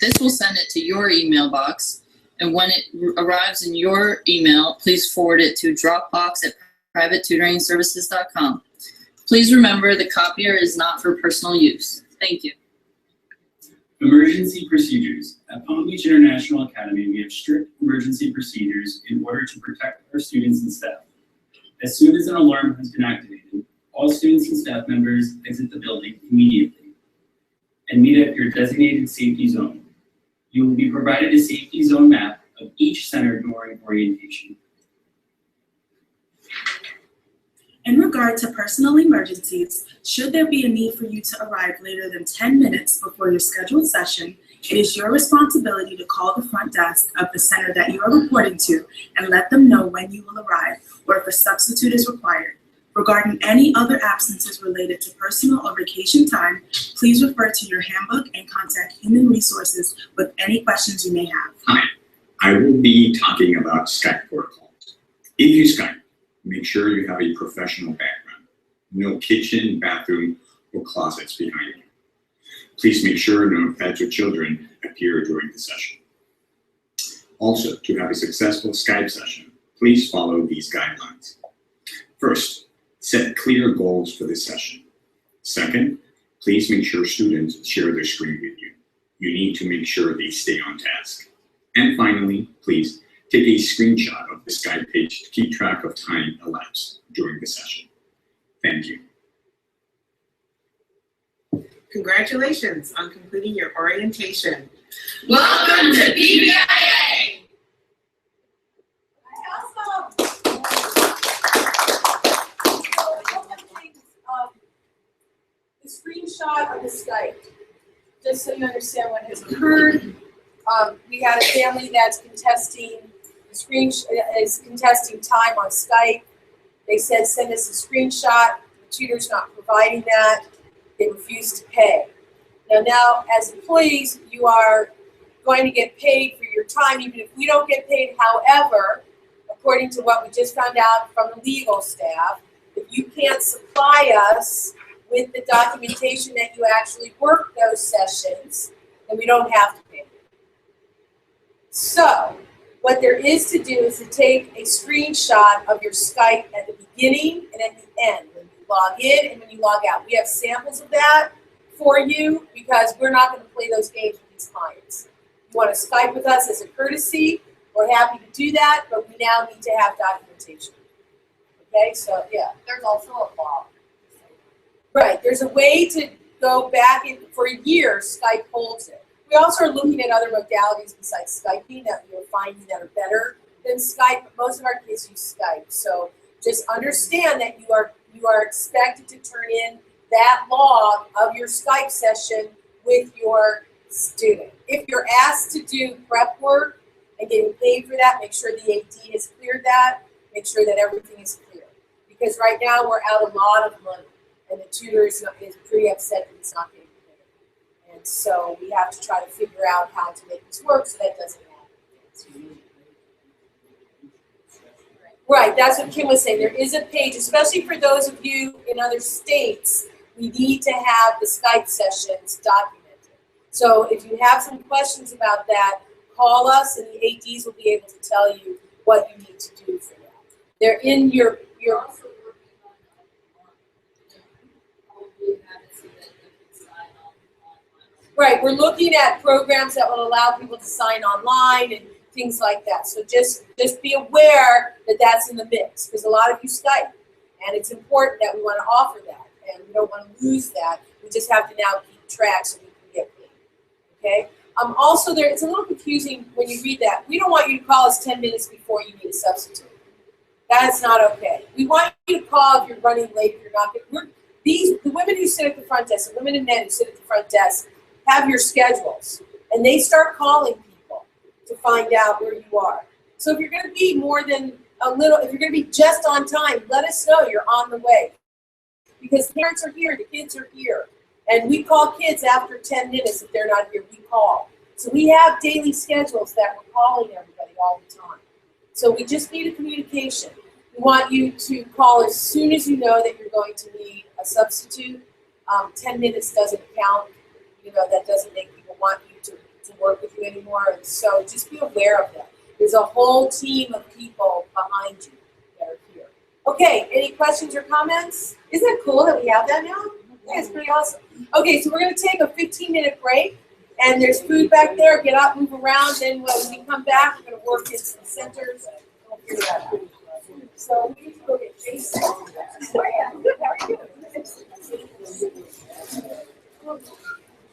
This will send it to your email box, and when it arrives in your email, please forward it to dropbox@privatetutoringservices.com. Please remember the copier is not for personal use. Thank you. Emergency procedures. At Palm Beach International Academy, we have strict emergency procedures in order to protect our students and staff. As soon as an alarm has been activated, all students and staff members exit the building immediately and meet at your designated safety zone. You will be provided a safety zone map of each center during orientation. In regard to personal emergencies, should there be a need for you to arrive later than 10 minutes before your scheduled session, it is your responsibility to call the front desk of the center that you are reporting to and let them know when you will arrive or if a substitute is required. Regarding any other absences related to personal or vacation time, please refer to your handbook and contact Human Resources with any questions you may have. Hi, I will be talking about Skype protocols. If you Skype, make sure you have a professional background. No kitchen, bathroom, or closets behind you. Please make sure no pets or children appear during the session. Also, to have a successful Skype session, please follow these guidelines. First, set clear goals for the session. Second, please make sure students share their screen with you. You need to make sure they stay on task. And finally, please take a screenshot of the Skype page to keep track of time elapsed during the session. Thank you. Congratulations on completing your orientation. Welcome to PBIA! The screenshot of the Skype, just so you understand what has occurred. We had a family that's contesting time on Skype. They said send us a screenshot. The tutor's not providing that. They refused to pay. Now, as employees, you are going to get paid for your time, even if we don't get paid. However, according to what we just found out from the legal staff, if you can't supply us with the documentation that you actually worked those sessions, then we don't have to pay you. So, what there is to do is to take a screenshot of your Skype at the beginning and at the end, when you log in and when you log out. We have samples of that for you because we're not going to play those games with these clients. You want to Skype with us as a courtesy, we're happy to do that, but we now need to have documentation. Okay, so yeah. There's also a law. Right, there's a way to go back in, for years, Skype holds it. We also are looking at other modalities besides Skyping that we are finding that are better than Skype, but most of our kids use Skype. So just understand that you are expected to turn in that log of your Skype session with your student. If you're asked to do prep work and getting paid for that, make sure the AD has cleared that, make sure that everything is clear. Because right now we're out a lot of money and the tutor is pretty upset that it's not getting paid. And so we have to try to figure out how to make this work so that doesn't happen. Right, that's what Kim was saying. There is a page, especially for those of you in other states, we need to have the Skype sessions documented. So if you have some questions about that, call us and the ADs will be able to tell you what you need to do for that. They're in your Right, we're looking at programs that will allow people to sign online and things like that. So just be aware that that's in the mix, because a lot of you Skype, and it's important that we want to offer that, and we don't want to lose that. We just have to now keep track so we can get paid. Okay. Also, it's a little confusing when you read that. We don't want you to call us 10 minutes before you need a substitute. That's not okay. We want you to call if you're running late. If you're not. The women who sit at the front desk, the women and men who sit at the front desk, have your schedules, and they start calling people to find out where you are. So if you're going to be more than a little, if you're going to be just on time, let us know you're on the way. Because parents are here, the kids are here. And we call kids after 10 minutes if they're not here, we call. So we have daily schedules that we're calling everybody all the time. So we just need a communication. We want you to call as soon as you know that you're going to need a substitute. 10 minutes doesn't count. You know, that doesn't make people want you to work with you anymore. And so just be aware of that. There's a whole team of people behind you that are here. Okay, any questions or comments? Isn't it cool that we have that now? Yeah, it's pretty awesome. Okay, so we're going to take a 15-minute break, and there's food back there. Get up, move around, then when we come back, we're going to work in some centers. We'll figure that out. So we need to go get Jason. Oh, yeah. Good. How are you?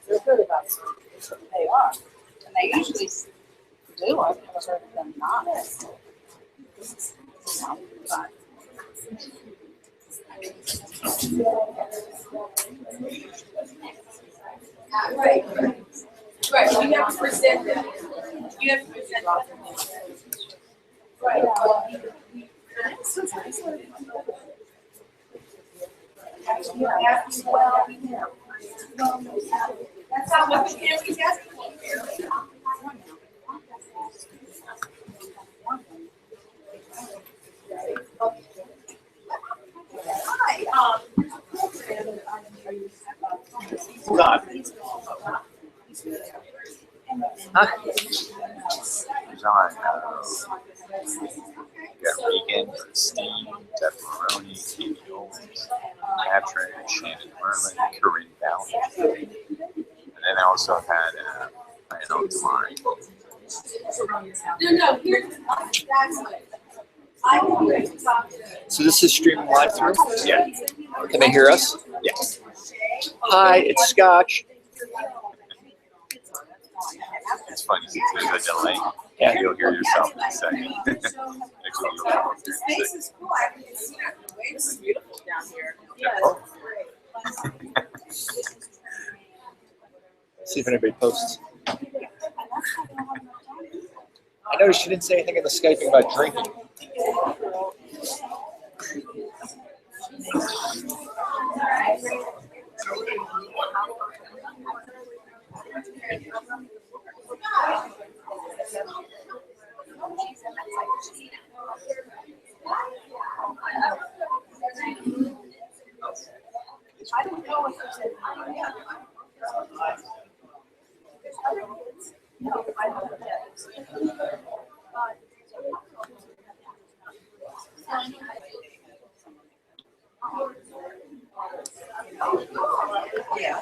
They're good about it. They are. And they usually do. I've never heard of them not. Right. Right. You have to present them. You have to present them. Right. That's how what the family's asking for. Hi. Got Regan, Christine, Deb Maroney, Katie Owens, Patrick, Shannon Merlin, Corinne Ballard. And then I also had my own Tamari. No, here's that's what I want to talk to. So this is streaming live through? Yeah. Can they hear us? Yes. Hi, it's Scotch. It's funny since there's a delay. Yeah. You'll hear yourself in a second. Next one you'll come up The here. space is cool. I can see it. The waves is beautiful down here. Yeah, it's great. See if anybody posts. I noticed you didn't say anything in the Skyping about drinking. I don't know if there's any. No, I don't know. Yeah.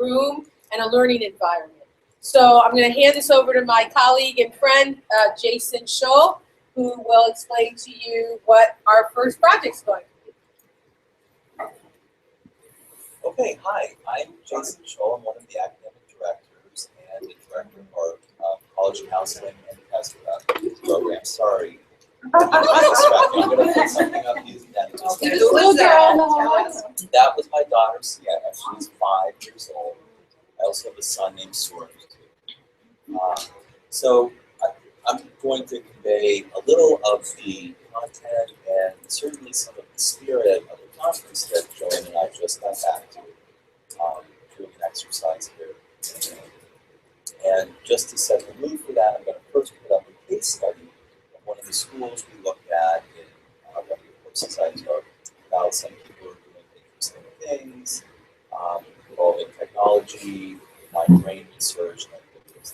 room and a learning environment. So I'm going to hand this over to my colleague and friend, Jason Scholl, who will explain to you what our first project's going to be. Okay, hi, I'm Jason Scholl. I'm one of the academic directors and the director of our college counseling and test program. Sorry. I'm going to put something up using that. There's a little girl in the hallway. That was my daughter, Sienna. She's 5 years old. I also have a son named Soren. So I'm going to convey a little of the content and certainly some of the spirit of the conference that Joanne and I just got back to, doing an exercise here. And just to set the mood for that, I'm going to first put up a case study of one of the schools we looked at in one of the courses I took about some people who are doing interesting things involving technology, mind brain research, and things.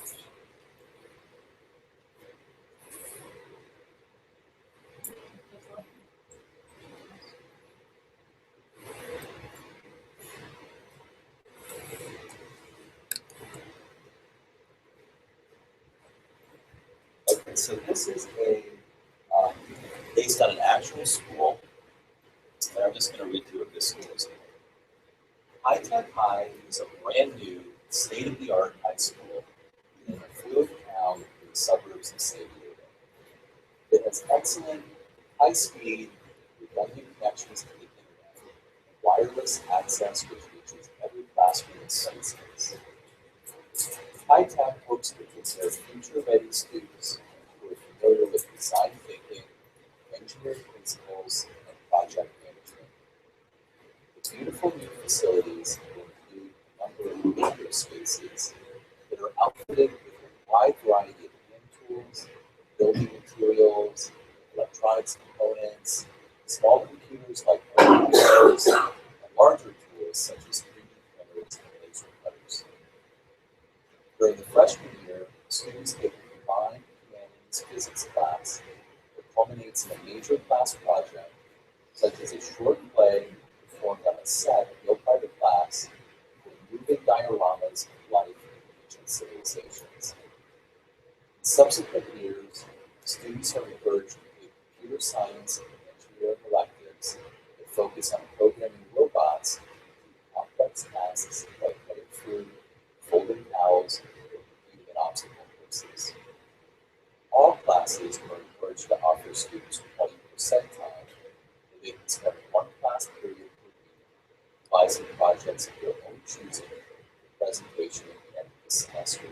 Okay, so this is based on an actual school, and I'm just going to read through what this school is. High Tech High is a brand new, state-of-the-art high school in a fluid town in the suburbs of San Diego. It has excellent, high-speed, redundant connections to the internet, and wireless access which reaches every classroom and study space. High Tech hopes to prepare future-ready students who are familiar with design thinking, engineering principles, and project management. The beautiful new facilities will include a number of maker spaces that are outfitted with a wide variety of hand tools, building materials, electronics components, small computers like computers, and larger tools such as 3D printers and laser cutters. During the freshman year, students take a combined humanities physics class that culminates in a major class project, such as a short play performed on a set built by the class with moving dioramas of life in ancient civilizations. In subsequent years, students are encouraged to take computer science and engineering electives that focus on programming robots to do complex tasks like cutting food, folding towels, or computing an obstacle courses. All classes are encouraged to offer students 20% time where they can spend one class period per week devising projects of their own choosing, presentation, at the end of the semester.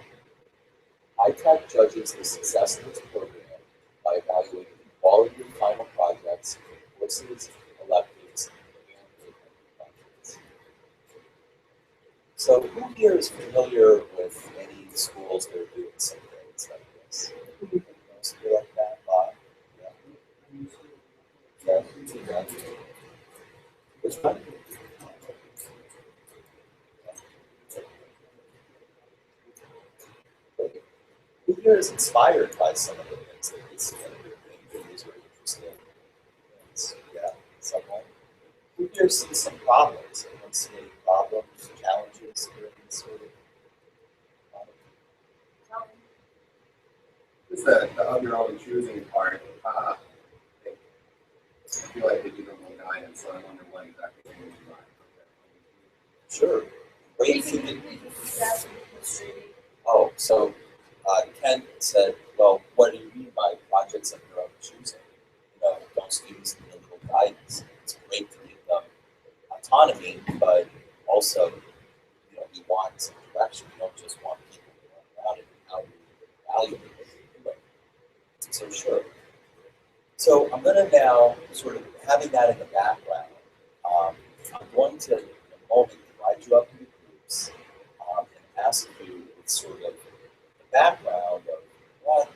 ITAC judges the success of this program by evaluating the quality of final projects, courses, electives, and projects. So who here is familiar with any schools that are doing some things like this? Most of you like that? Bob? Yeah. Yeah. Which one? Who here is inspired by some of the things that we see and things are interesting? Yeah, someone. Who here sees some problems? Anyone see any problems, challenges here in this sort of Just the of your own choosing part. I feel like they give them no guidance, so I wonder what exactly they mean by it. Sure. Great thinking. Oh, so Ken said, well, what do you mean by projects of your own choosing? You know, don't students need a little guidance? It's great to give them autonomy, but also, you know, we want some direction. We don't just want people to run around it and how we evaluate it. So sure. So I'm going to now, sort of having that in the background, I'm going to, in a moment, divide you up into groups and ask you sort of the background of what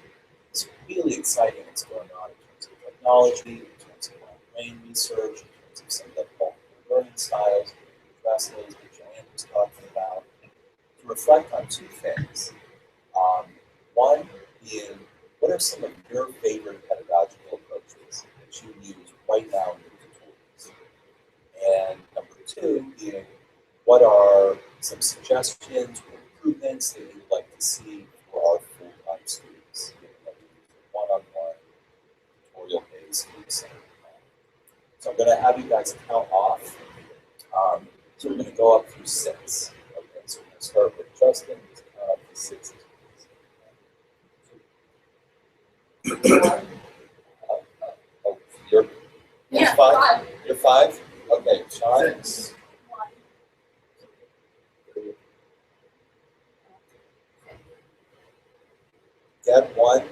is really exciting that's going on in terms of technology, in terms of brain research, in terms of some of the multiple learning styles, addresses that Joanne was talking about, to reflect on two things. One being, what are some of your favorite pedagogical approaches that you use right now in your tools? And number two being, what are some suggestions or improvements that you'd like to see for our full-time students. One-on-one tutorial-based center. So I'm going to have you guys count off. So we're going to go up through 6. Okay, so we're going to start with Justin. Just count up to 6. You're 5? You're 5? Okay, Sean. Deb, 1.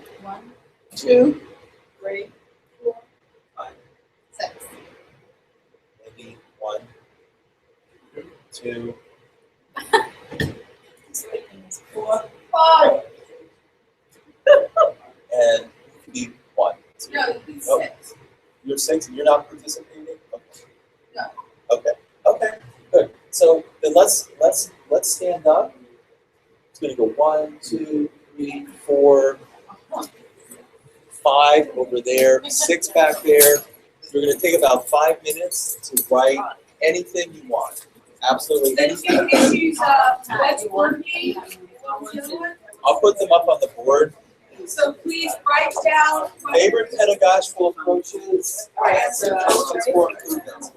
2, 3, 4, 5. 6. Maybe 1, 2, 4, 5. and be 1. So No, it'd be oh, 6. You're 6 and you're not participating? Okay. No. Okay. Okay. Good. So then let's stand up. It's going to go 1, 2, 3, 4, 5 over there, 6 back there. You're going to take about 5 minutes to write anything you want. Absolutely anything. I'll put them up on the board. So please write down. Favorite pedagogical approaches and suggestions for improvements.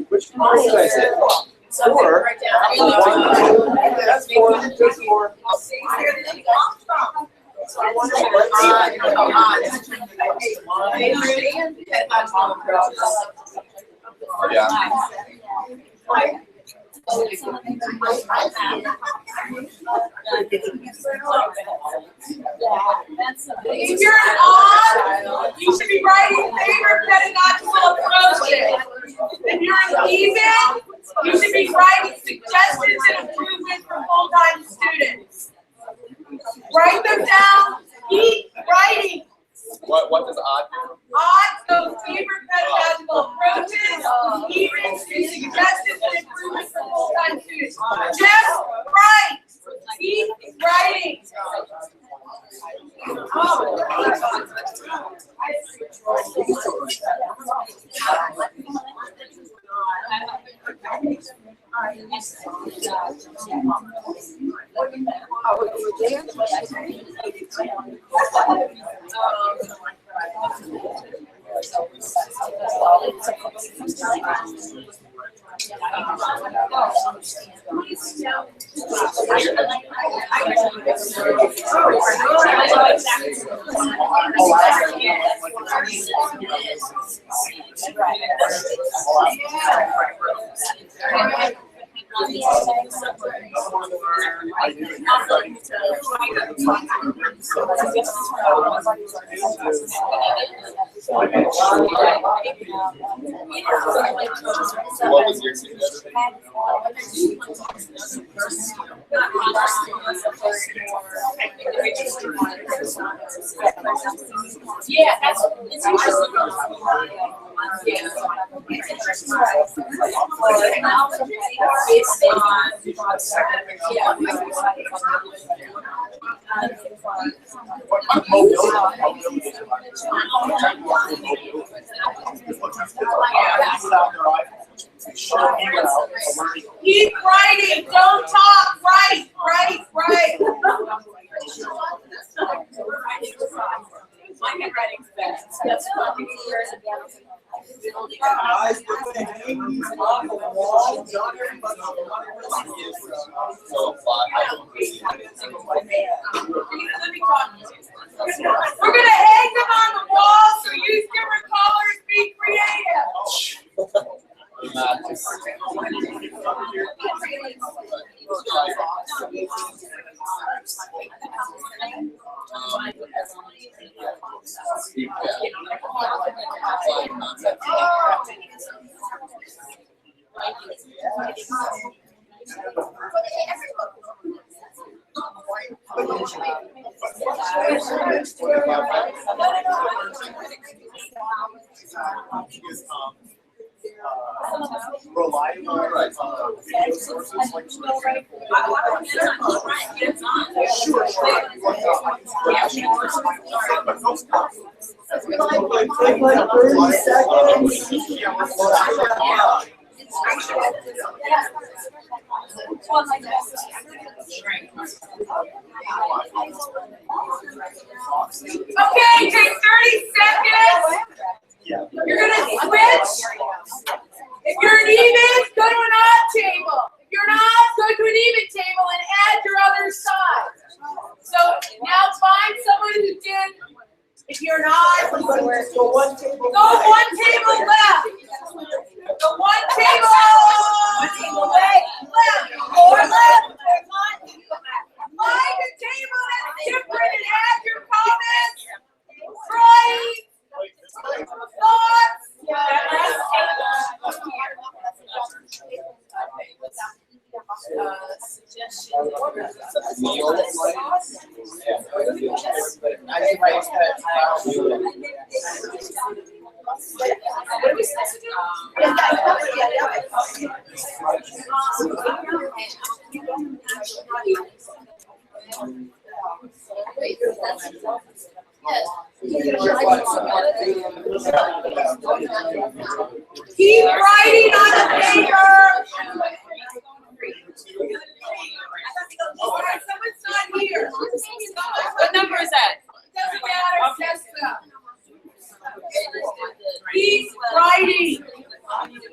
Which one did I say? 4. That's 4. Just 4. Yeah. If you're on, you should be writing favorite pedagogical approaches. If you're an even, you should be writing suggestions and improvements for full-time students. Write them down. Keep writing. What does odd do? Odd goes favorite pedagogical approaches, evens, and suggestions and improvements for full-time students. Just write. Keep writing. What was your suggestion? Yeah, that's it's interesting. Keep writing, don't talk, write. My handwriting's best. That's funny. Guys, we're going to hang these off the wall. Not everybody We're going to hang them on the wall, so use different colors, be creative. reliable video sources like Okay, take 30 seconds. You're gonna switch. If you're an even, go to an odd table. If you're not, go to an even table and add your other side. So now find someone who did. If you're not, go one table left. Go one table left. Or left. Find a table that's different and add your comments. Right. Thoughts. What are we supposed to Keep writing on the paper. Alright, someone's not here. What number is that? Doesn't matter, Jessica. Keep writing. I'm gonna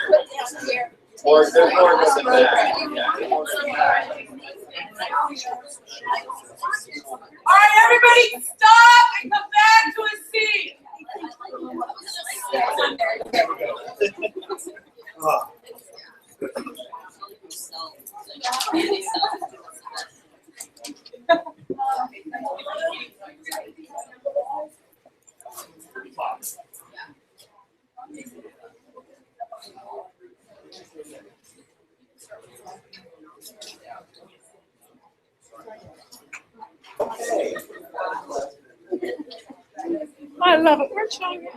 put down here. Or they're more than that. All right, everybody, stop and come back to a seat. I love it. Where'd Sean go?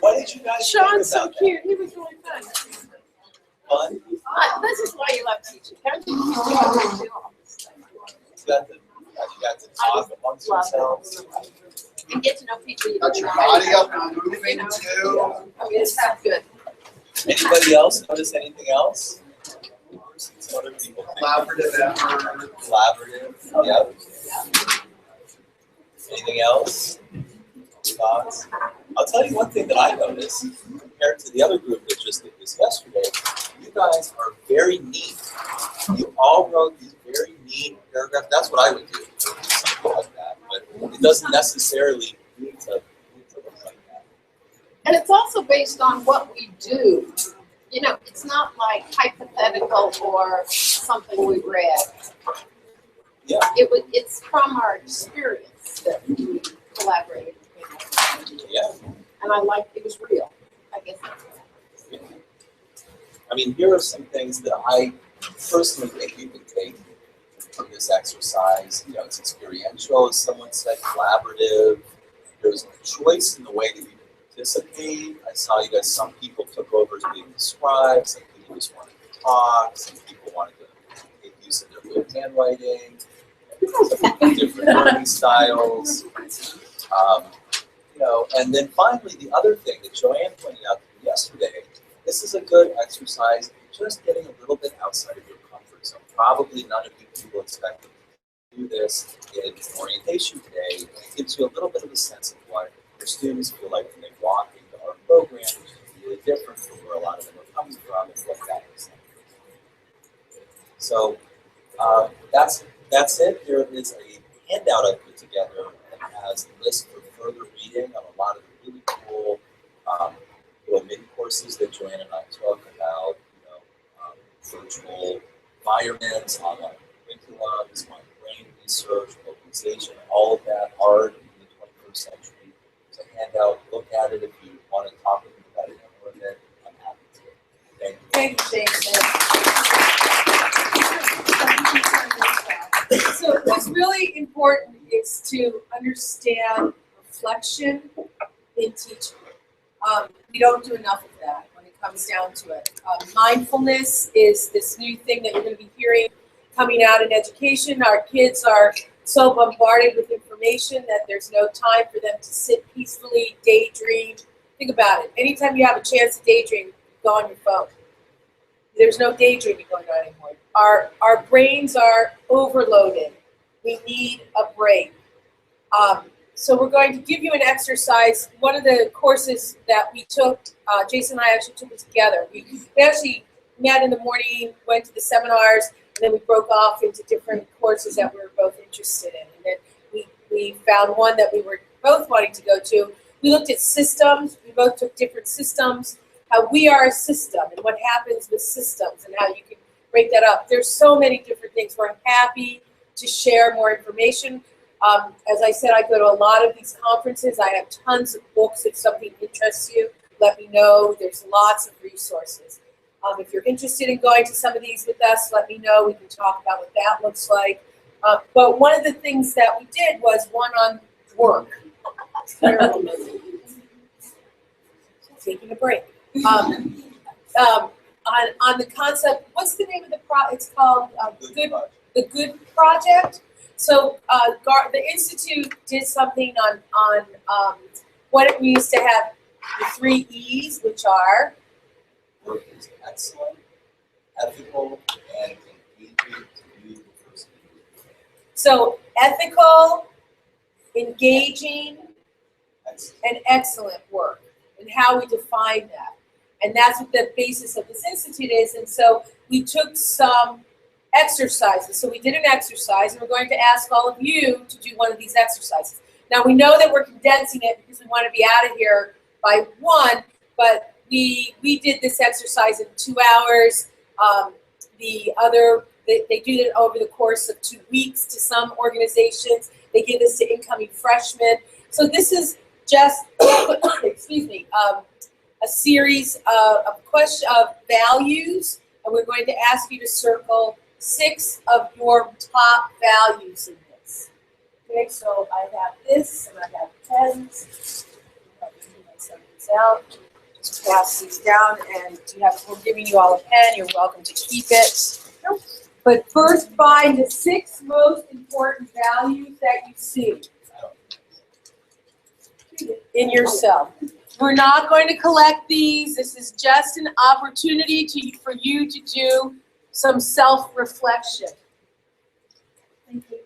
Why did you guys? Sean's so cute. He was really fun. Fun? This is why you love teaching. Don't you? You got to talk amongst yourselves. And get to know people you Got your body up and moving too. I mean, it's not good. Anybody else notice anything else? Some other people think. Collaborative effort. Collaborative, yep. Anything else? Thoughts? I'll tell you one thing that I noticed. compared to the other group that just did this yesterday, you guys are very neat. You all wrote these very neat paragraphs. That's what I would do, something like that. But it doesn't necessarily need to look like that. And it's also based on what we do. You know, it's not like hypothetical or something we read. Yeah. It's from our experience that we collaborated. Yeah. And I like it was real. I guess that's what I mean, here are some things that I personally think you can take from this exercise. You know, it's experiential, as someone said, collaborative. There's a choice in the way that you can participate. I saw you guys, some people took over as being the scribe, some people just wanted to talk, some people wanted to make use of their good handwriting, different learning styles. You know, and then finally, the other thing that Joanne pointed out to me yesterday, this is a good exercise, just getting a little bit outside of your comfort zone. Probably none of you people expect to do this in orientation today, and it gives you a little bit of a sense of what your students feel like when they walk into our program, which is really different from where a lot of them are coming from and what that is like. So that's it. There is a handout I put together that has a list for further reading on a lot of the really cool little mini courses that Joanne and I talk about, you know, virtual environments, online curriculums, online brain research, localization, all of that art in the 21st century. There's a handout. Look at it if you want to talk about it more of it. I'm happy to. Thank you. Thank you, Jason. So what's really important is to understand reflection in teaching. We don't do enough of that when it comes down to it. Mindfulness is this new thing that you're going to be hearing coming out in education. Our kids are so bombarded with information that there's no time for them to sit peacefully, daydream. Think about it. Anytime you have a chance to daydream, go on your phone. There's no daydreaming going on anymore. Our brains are overloaded. We need a break. So we're going to give you an exercise. One of the courses that we took, Jason and I actually took it together. We actually met in the morning, went to the seminars, and then we broke off into different courses that we were both interested in. And then we found one that we were both wanting to go to. We looked at systems. We both took different systems, how we are a system and what happens with systems and how you can break that up. There's so many different things. We're happy to share more information. As I said, I go to a lot of these conferences. I have tons of books. If something interests you, let me know. There's lots of resources. If you're interested in going to some of these with us, let me know. We can talk about what that looks like. But one of the things that we did was one on work. Taking a break. On the concept, what's the name of the it's called the Good Project. So the Institute did something on what it means to have the 3 E's, which are work is excellent, ethical, and engaging to do the first. So ethical, engaging, and excellent work, and how we define that. And that's what the basis of this institute is. And so we took some exercises. So we did an exercise, and we're going to ask all of you to do one of these exercises. Now we know that we're condensing it because we want to be out of here by 1, but we did this exercise in 2 hours. They do it over the course of 2 weeks to some organizations. They give this to incoming freshmen. So this is just, excuse me, a series of values, and we're going to ask you to circle 6 of your top values in this. Okay, so I have this, and I have pens. Let me send these out. Just pass these down, and we're giving you all a pen. You're welcome to keep it. But first, find the 6 most important values that you see in yourself. We're not going to collect these. This is just an opportunity for you to do some self-reflection. Thank you.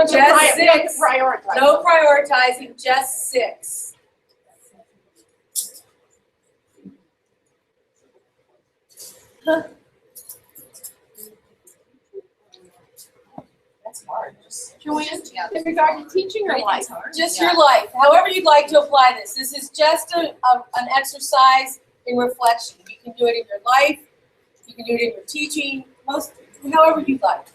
Just six. Prioritize. No prioritizing, just 6. Huh. That's hard. Joanne, in regard to teaching or life? Just your life, however you'd like to apply this. This is just an exercise in reflection. You can do it in your life, you can do it in your teaching, however you'd like.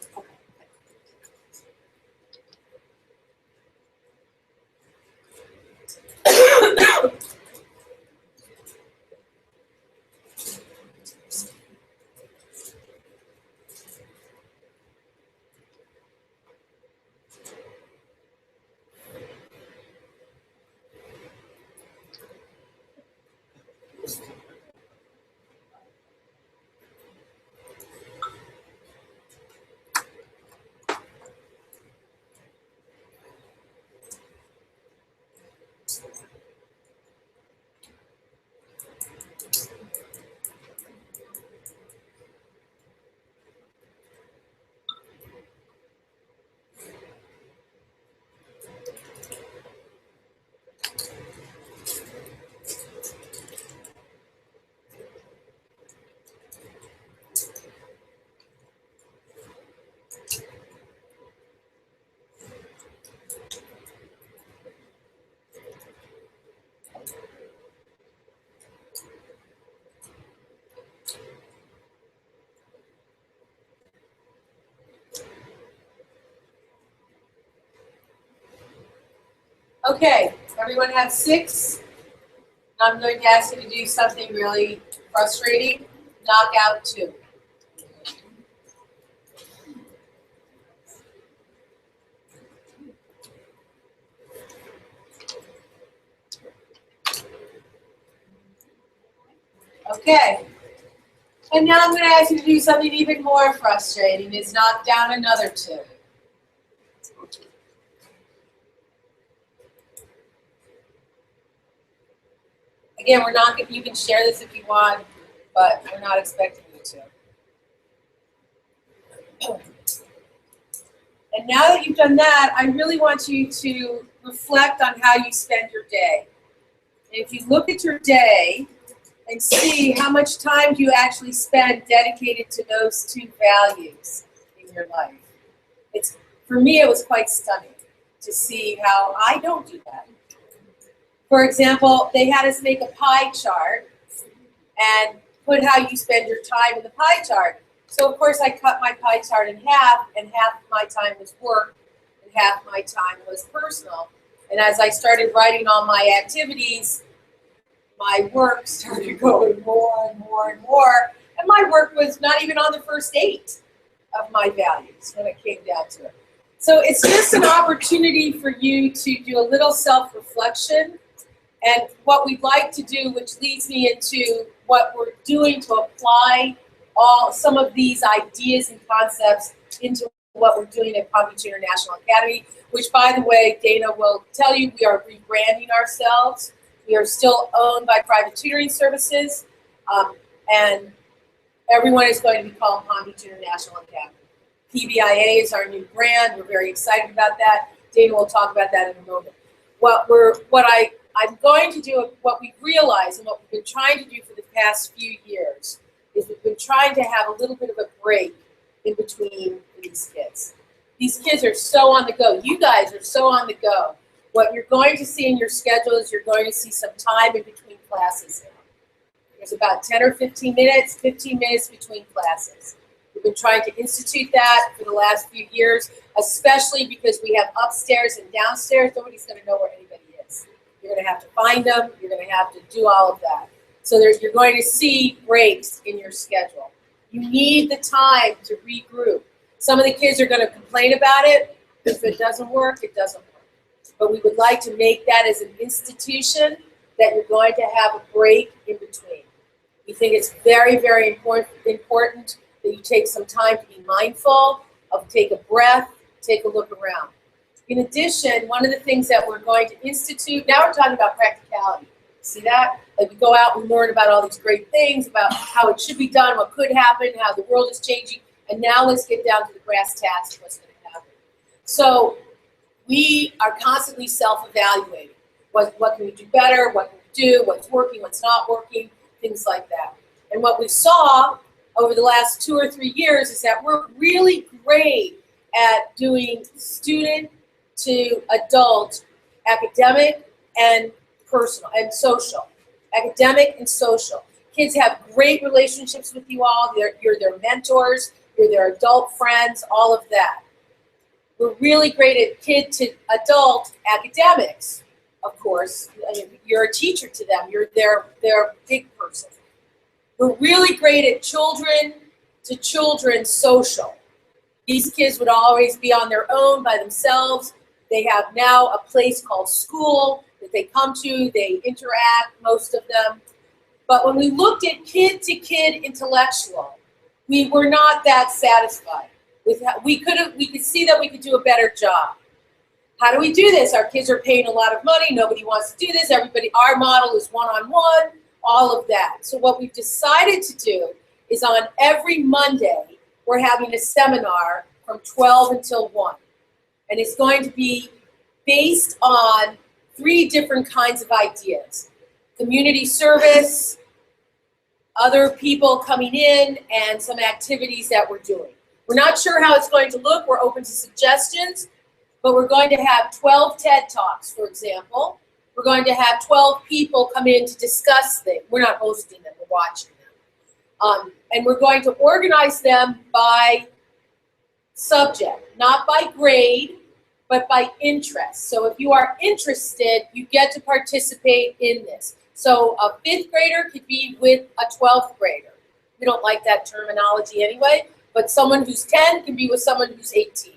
Okay, everyone have 6. I'm going to ask you to do something really frustrating. Knock out 2. Okay. And now I'm going to ask you to do something even more frustrating, is knock down another 2. Again, we're not, you can share this if you want, but we're not expecting you to. And now that you've done that, I really want you to reflect on how you spend your day. And if you look at your day and see how much time do you actually spend dedicated to those 2 values in your life. For me, it was quite stunning to see how I don't do that. For example, they had us make a pie chart and put how you spend your time in the pie chart. So of course I cut my pie chart in half, and half of my time was work and half my time was personal. And as I started writing all my activities, my work started going more and more and more, and my work was not even on the first 8 of my values when it came down to it. So it's just an opportunity for you to do a little self-reflection. And what we'd like to do, which leads me into what we're doing to apply some of these ideas and concepts into what we're doing at Palm Beach International Academy, which, by the way, Dana will tell you, we are rebranding ourselves. We are still owned by Private Tutoring Services, and everyone is going to be called Palm Beach International Academy. PBIA is our new brand. We're very excited about that. Dana will talk about that in a moment. I'm going to do, what we've realized and what we've been trying to do for the past few years is we've been trying to have a little bit of a break in between these kids. These kids are so on the go. You guys are so on the go. What you're going to see in your schedule is you're going to see some time in between classes now. There's about 10 or 15 minutes between classes. We've been trying to institute that for the last few years, especially because we have upstairs and downstairs. Nobody's going to know where anybody is. You're going to have to find them. You're going to have to do all of that. So you're going to see breaks in your schedule. You need the time to regroup. Some of the kids are going to complain about it. If it doesn't work, it doesn't work. But we would like to make that as an institution that you're going to have a break in between. We think it's very, very important that you take some time to be mindful, take a breath, take a look around. In addition, one of the things that we're going to institute, now we're talking about practicality. See that? Like we go out and learn about all these great things, about how it should be done, what could happen, how the world is changing, and now let's get down to the brass tacks of what's going to happen. So we are constantly self-evaluating. What can we do better? What can we do? What's working? What's not working? Things like that. And what we saw over the last 2 or 3 years is that we're really great at doing student to adult, academic and personal and social. Academic and social. Kids have great relationships with you all. You're their mentors, you're their adult friends, all of that. We're really great at kid to adult academics, of course. I mean, you're a teacher to them. You're their big person. We're really great at children to children social. These kids would always be on their own by themselves. They have now a place called school that they come to. They interact, most of them. But when we looked at kid-to-kid intellectual, we were not that satisfied. We could see that we could do a better job. How do we do this? Our kids are paying a lot of money. Nobody wants to do this. Our model is one-on-one, all of that. So what we've decided to do is on every Monday, we're having a seminar from 12 until 1. And it's going to be based on 3 different kinds of ideas. Community service, other people coming in, and some activities that we're doing. We're not sure how it's going to look. We're open to suggestions, but we're going to have 12 TED Talks, for example. We're going to have 12 people come in to discuss things. We're not hosting them, we're watching them. And we're going to organize them by subject, not by grade, but by interest. So if you are interested, you get to participate in this. So a 5th grader could be with a 12th grader. We don't like that terminology anyway, but someone who's 10 can be with someone who's 18.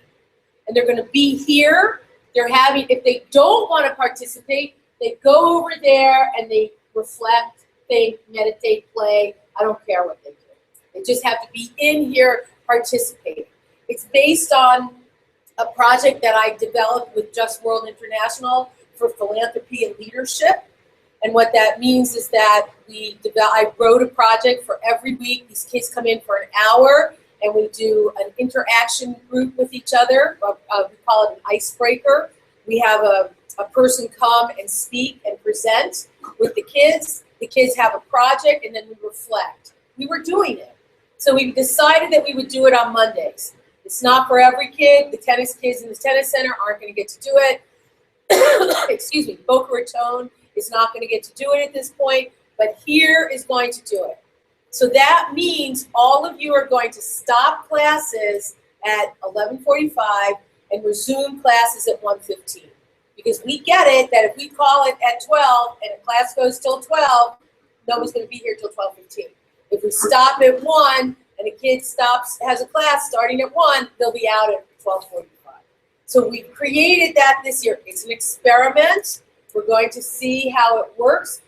And they're going to be here. If they don't want to participate, they go over there and they reflect, think, meditate, play. I don't care what they do. They just have to be in here participating. It's based on a project that I developed with Just World International for philanthropy and leadership. And what that means is that I wrote a project for every week. These kids come in for an hour, and we do an interaction group with each other. We call it an icebreaker. We have a person come and speak and present with the kids. The kids have a project, and then we reflect. We were doing it. So we decided that we would do it on Mondays. It's not for every kid. The tennis kids in the tennis center aren't going to get to do it. Excuse me, Boca Raton is not going to get to do it at this point, but here is going to do it. So that means all of you are going to stop classes at 11:45 and resume classes at 1:15. Because we get it that if we call it at 12 and a class goes till 12, nobody's going to be here till 12:15. If we stop at 1 and a kid has a class starting at 1, they'll be out at 12:45. So we've created that this year. It's an experiment. We're going to see how it works.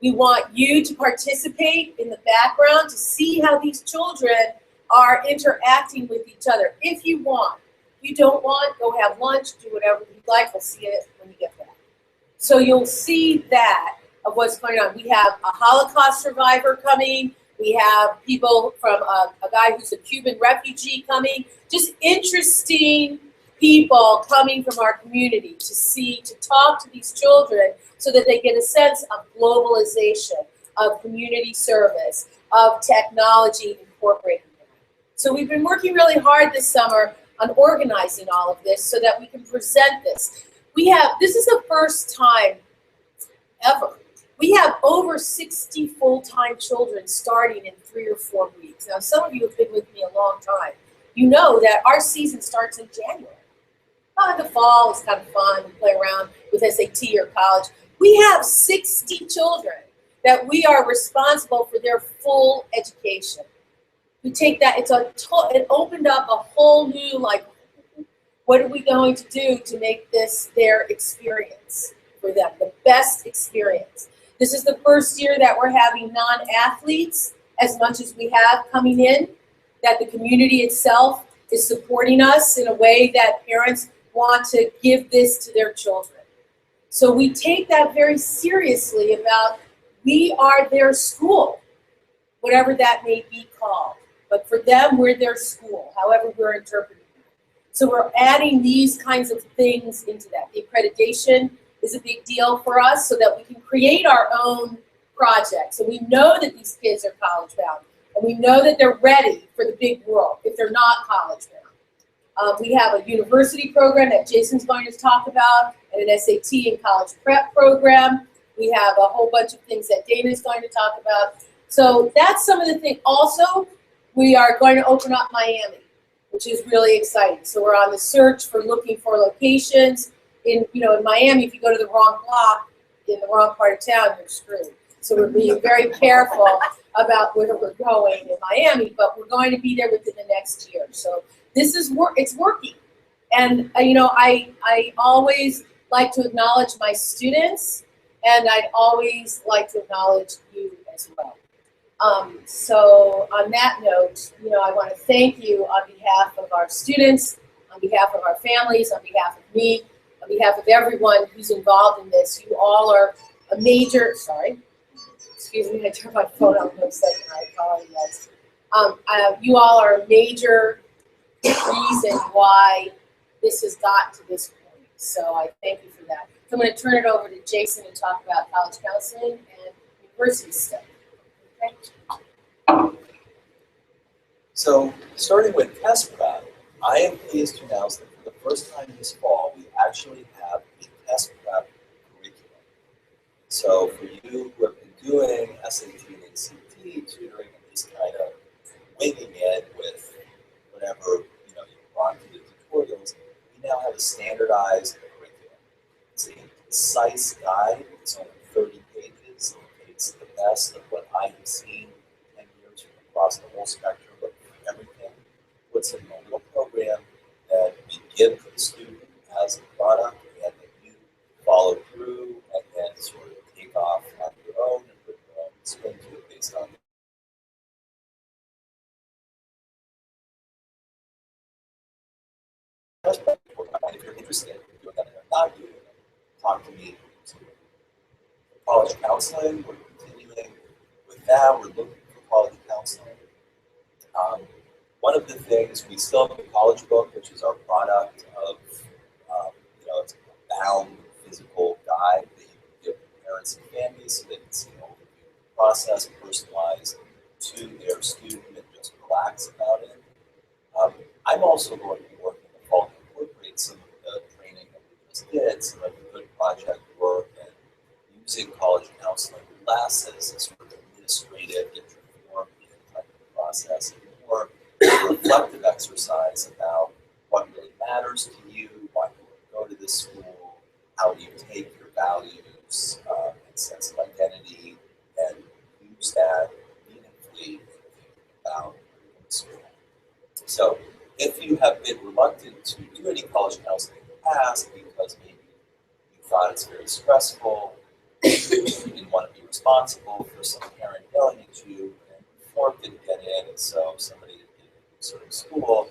We want you to participate in the background to see how these children are interacting with each other. If you want. If you don't want, go have lunch, do whatever you'd like. We'll see it when you get back. So you'll see that of what's going on. We have a Holocaust survivor coming. We have people from a guy who's a Cuban refugee coming. Just interesting people coming from our community to talk to these children so that they get a sense of globalization, of community service, of technology incorporated. So we've been working really hard this summer on organizing all of this so that we can present this. This is the first time ever. We have over 60 full-time children starting in 3 or 4 weeks. Now, some of you have been with me a long time. You know that our season starts in January. In the fall, it's kind of fun. We play around with SAT or college. We have 60 children that we are responsible for their full education. We take that, it opened up a whole new, what are we going to do to make this their experience for them, the best experience. This is the first year that we're having non-athletes as much as we have coming in, that the community itself is supporting us in a way that parents want to give this to their children. So we take that very seriously about we are their school, whatever that may be called. But for them, we're their school, however we're interpreting it. So we're adding these kinds of things into that. The accreditation is a big deal for us so that we can create our own projects. And we know that these kids are college bound. And we know that they're ready for the big world if they're not college bound. We have a university program that Jason's going to talk about, and an SAT and college prep program. We have a whole bunch of things that Dana's going to talk about. So that's some of the things. Also, we are going to open up Miami, which is really exciting. So we're on the search for looking for locations. In Miami, if you go to the wrong block in the wrong part of town, you're screwed. So we're being very careful about where we're going in Miami, but we're going to be there within the next year. So this is it's working. And I always like to acknowledge my students, and I'd always like to acknowledge you as well. So on that note, I want to thank you on behalf of our students, on behalf of our families, on behalf of me, on behalf of everyone who's involved in this. You all are a major, excuse me, I turned my phone on for a second, I apologize. You all are a major reason why this has got to this point. So I thank you for that. So I'm going to turn it over to Jason to talk about college counseling and university stuff. Okay. So, starting with test prep, I am pleased to announce that for the first time this fall, we actually have a test prep curriculum. So, for you who have been doing SAT and ACT tutoring and just kind of winging it with whatever you brought to the tutorials, we now have a standardized curriculum. It's a concise guide. It's only 30 pages. It's the best of what I have seen in 10 years across the whole spectrum of everything. Puts in a little program that we give to the student as a product, and that you follow through and then sort of take off on your own and put your own spin to it based on. If you're interested in doing that and not doing it, talk to me. College counseling, we're continuing with that. We're looking for college counseling. One of the things, we still have the college book, which is our product of, it's a bound physical guide that you can give to parents and families so they can see an overview of the process, personalized to their student, and just relax about it. I'm also going to be working in the fall to incorporate some of the training that we just did, some of the good project work, and using college counseling less as a sort of administrative, interform type of process, and more reflective exercise about what really matters to you, why you go to this school, how do you take your values and sense of identity and use that meaningfully about school. So if you have been reluctant to do any college counseling in the past because maybe you thought it's very stressful, you didn't want to be responsible for some parent yelling at you, and the form didn't get in, and so somebody didn't get into a certain school.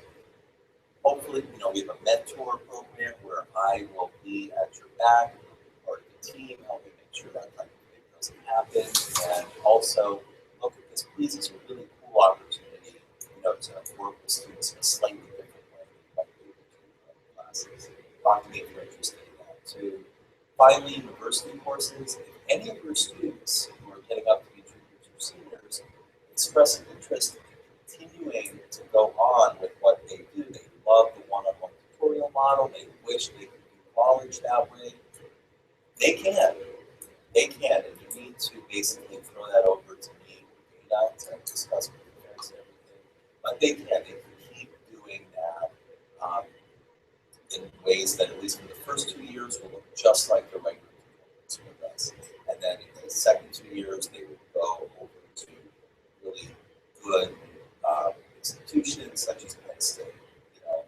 Hopefully, we have a mentor program where I will be at your back, part of the team, helping make sure that type of thing doesn't happen. And also, look at this, please, as a really cool opportunity, to work with students in a slightly different way than you might be able to in classes. Talk to me if you're interested in that too. Finally, university courses. If any of your students who are getting up to be juniors or seniors express an interest in continuing to go on with what they do, they love the one-on-one tutorial model, they wish they could do college that way, they can. They can, and you need to basically throw that over to me, to discuss with your parents and everything. But they can keep doing that in ways that, at least for the first 2 years, will look just like the regular tutorials with us. And then in the second 2 years, they would go over to really good institutions such as Penn State, and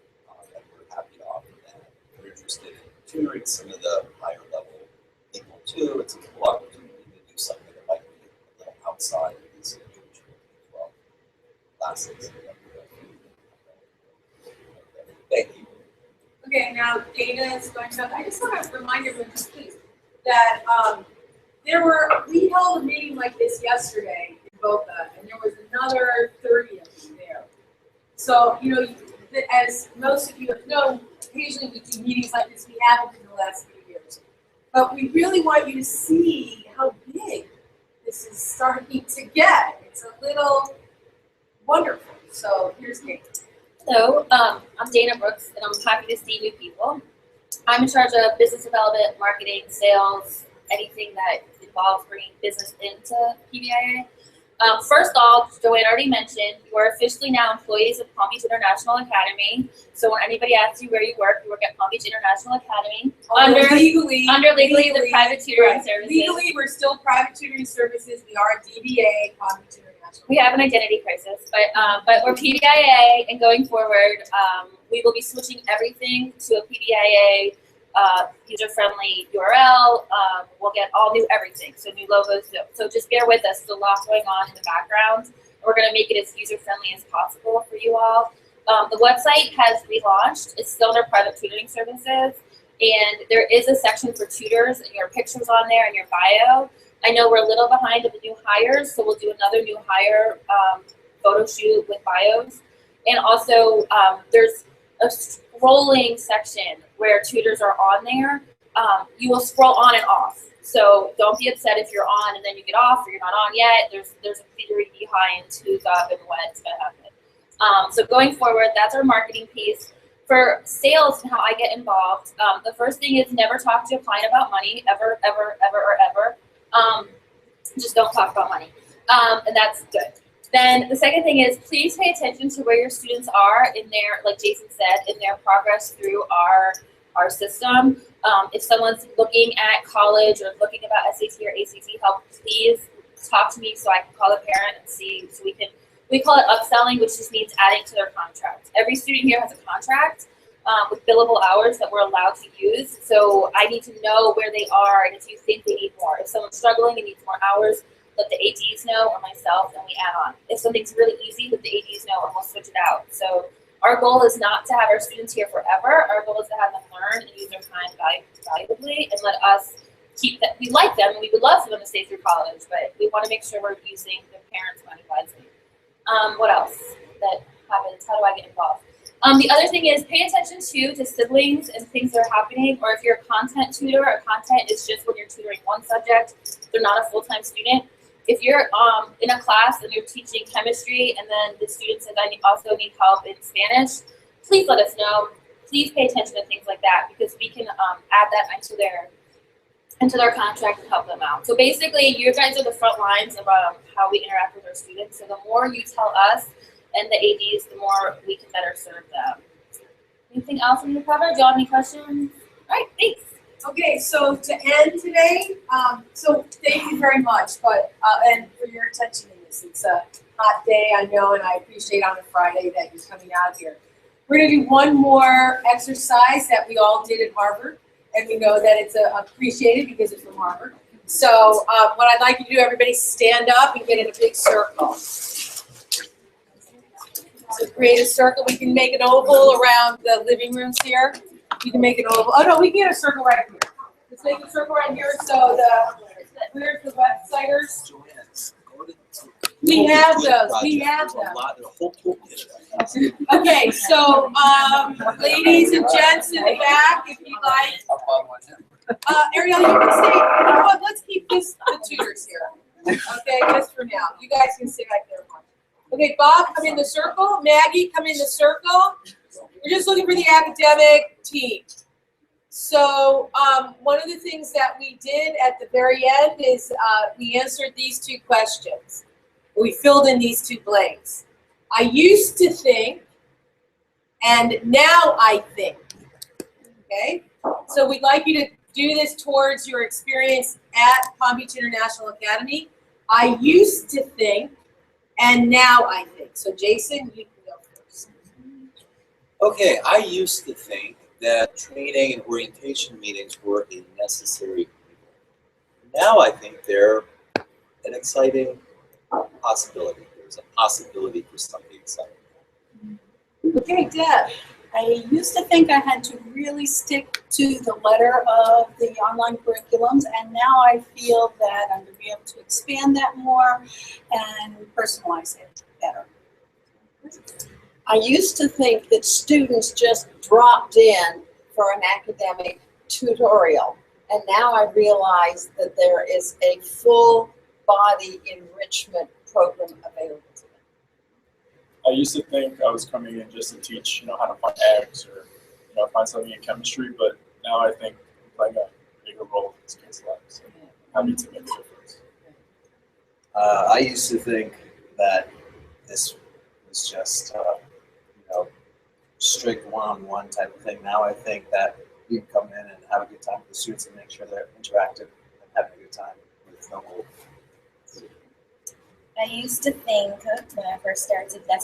we're happy to offer that. If you're interested in tutoring some of the higher level people too, it's a cool opportunity to do something that might be a little outside of these huge 12 classes. Thank you. Okay, now Dana is going to, I just want to remind everyone, just please, that we held a meeting like this yesterday in Boca, and there was another 30 of you there. So, as most of you have known, occasionally we do meetings like this. We haven't in the last few years. But we really want you to see how big this is starting to get. It's a little wonderful. So here's Kate. Hello, I'm Dana Brooks, and I'm happy to see new people. I'm in charge of business development, marketing, sales, anything that involves bringing business into PBIA. First off, Joanne already mentioned, you are officially now employees of Palm Beach International Academy. So when anybody asks you where you work at Palm Beach International Academy. Legally, the private tutoring services. Legally, we're still private tutoring services. We are DBA, Palm Beach International. We have an identity crisis, but we're PBIA, and going forward, we will be switching everything to a PBIA user-friendly URL. We'll get all new everything, so new logos. So just bear with us. There's a lot going on in the background. We're going to make it as user-friendly as possible for you all. The website has relaunched. It's still under private tutoring services, and there is a section for tutors, and your pictures on there and your bio. I know we're a little behind of the new hires, so we'll do another new hire photo shoot with bios. And also, there's a scrolling section where tutors are on there. You will scroll on and off. So don't be upset if you're on and then you get off or you're not on yet. There's a theory behind who's up and when it's going to happen. So going forward, that's our marketing piece. For sales and how I get involved, the first thing is never talk to a client about money, ever, ever, ever, or ever. Just don't talk about money. And that's good. Then the second thing is please pay attention to where your students are in their, like Jason said, in their progress through our system. If someone's looking at college or looking about SAT or ACT help, please talk to me so I can call the parent and see, so we call it upselling, which just means adding to their contract. Every student here has a contract with billable hours that we're allowed to use. So I need to know where they are, and if you think they need more. If someone's struggling and needs more hours, let the ADs know or myself, and we add on. If something's really easy, let the ADs know and we'll switch it out. So our goal is not to have our students here forever. Our goal is to have them learn and use their time valuably and let us keep that. We like them and we would love for them to stay through college, but we want to make sure we're using the parents' money wisely. What else that happens? How do I get involved? The other thing is pay attention to siblings and things that are happening, or if you're a content tutor, or content is just when you're tutoring one subject, they're not a full-time student. If you're in a class and you're teaching chemistry and then the student says, I also need help in Spanish, please let us know. Please pay attention to things like that because we can add that into their contract and help them out. So basically, you guys are the front lines of how we interact with our students. So the more you tell us and the ADs, the more we can better serve them. Anything else we need to cover? Do y'all have any questions? All right, thanks. Okay, so to end today, so thank you very much, but and for your attention in this. It's a hot day, I know, and I appreciate on a Friday that you're coming out here. We're going to do one more exercise that we all did at Harvard, and we know that it's appreciated because it's from Harvard. So what I'd like you to do, everybody stand up and get in a big circle. So create a circle. We can make an oval around the living rooms here. You can make an oval. Oh no, we can get a circle right here. Let's make a circle right here. So where's the websiters? We have those. We have them. Okay, so ladies and gents in the back, if you'd like. Ariel, you can stay. You know what? Let's keep the tutors here. Okay, just for now. You guys can stay back there. Okay, Bob, come in the circle. Maggie, come in the circle. We're just looking for the academic team. So one of the things that we did at the very end is we answered these two questions. We filled in these two blanks. I used to think, and now I think. Okay? So we'd like you to do this towards your experience at Palm Beach International Academy. I used to think, and now I think. So Jason, you can go first. Okay, I used to think that training and orientation meetings were a necessary evil. Now I think they're an exciting possibility. There's a possibility for something exciting. Okay, Deb. I used to think I had to really stick to the letter of the online curriculums, and now I feel that I'm going to be able to expand that more and personalize it better. I used to think that students just dropped in for an academic tutorial, and now I realize that there is a full body enrichment program available to them. I used to think I was coming in just to teach, how to find eggs or, find something in chemistry, but now I think I'm playing a bigger role in these kids' lives and having to make a difference. I used to think that this was just, strict one-on-one type of thing. Now I think that we can come in and have a good time with the students and make sure they're interactive and having a good time with no goal. I used to think when I first started that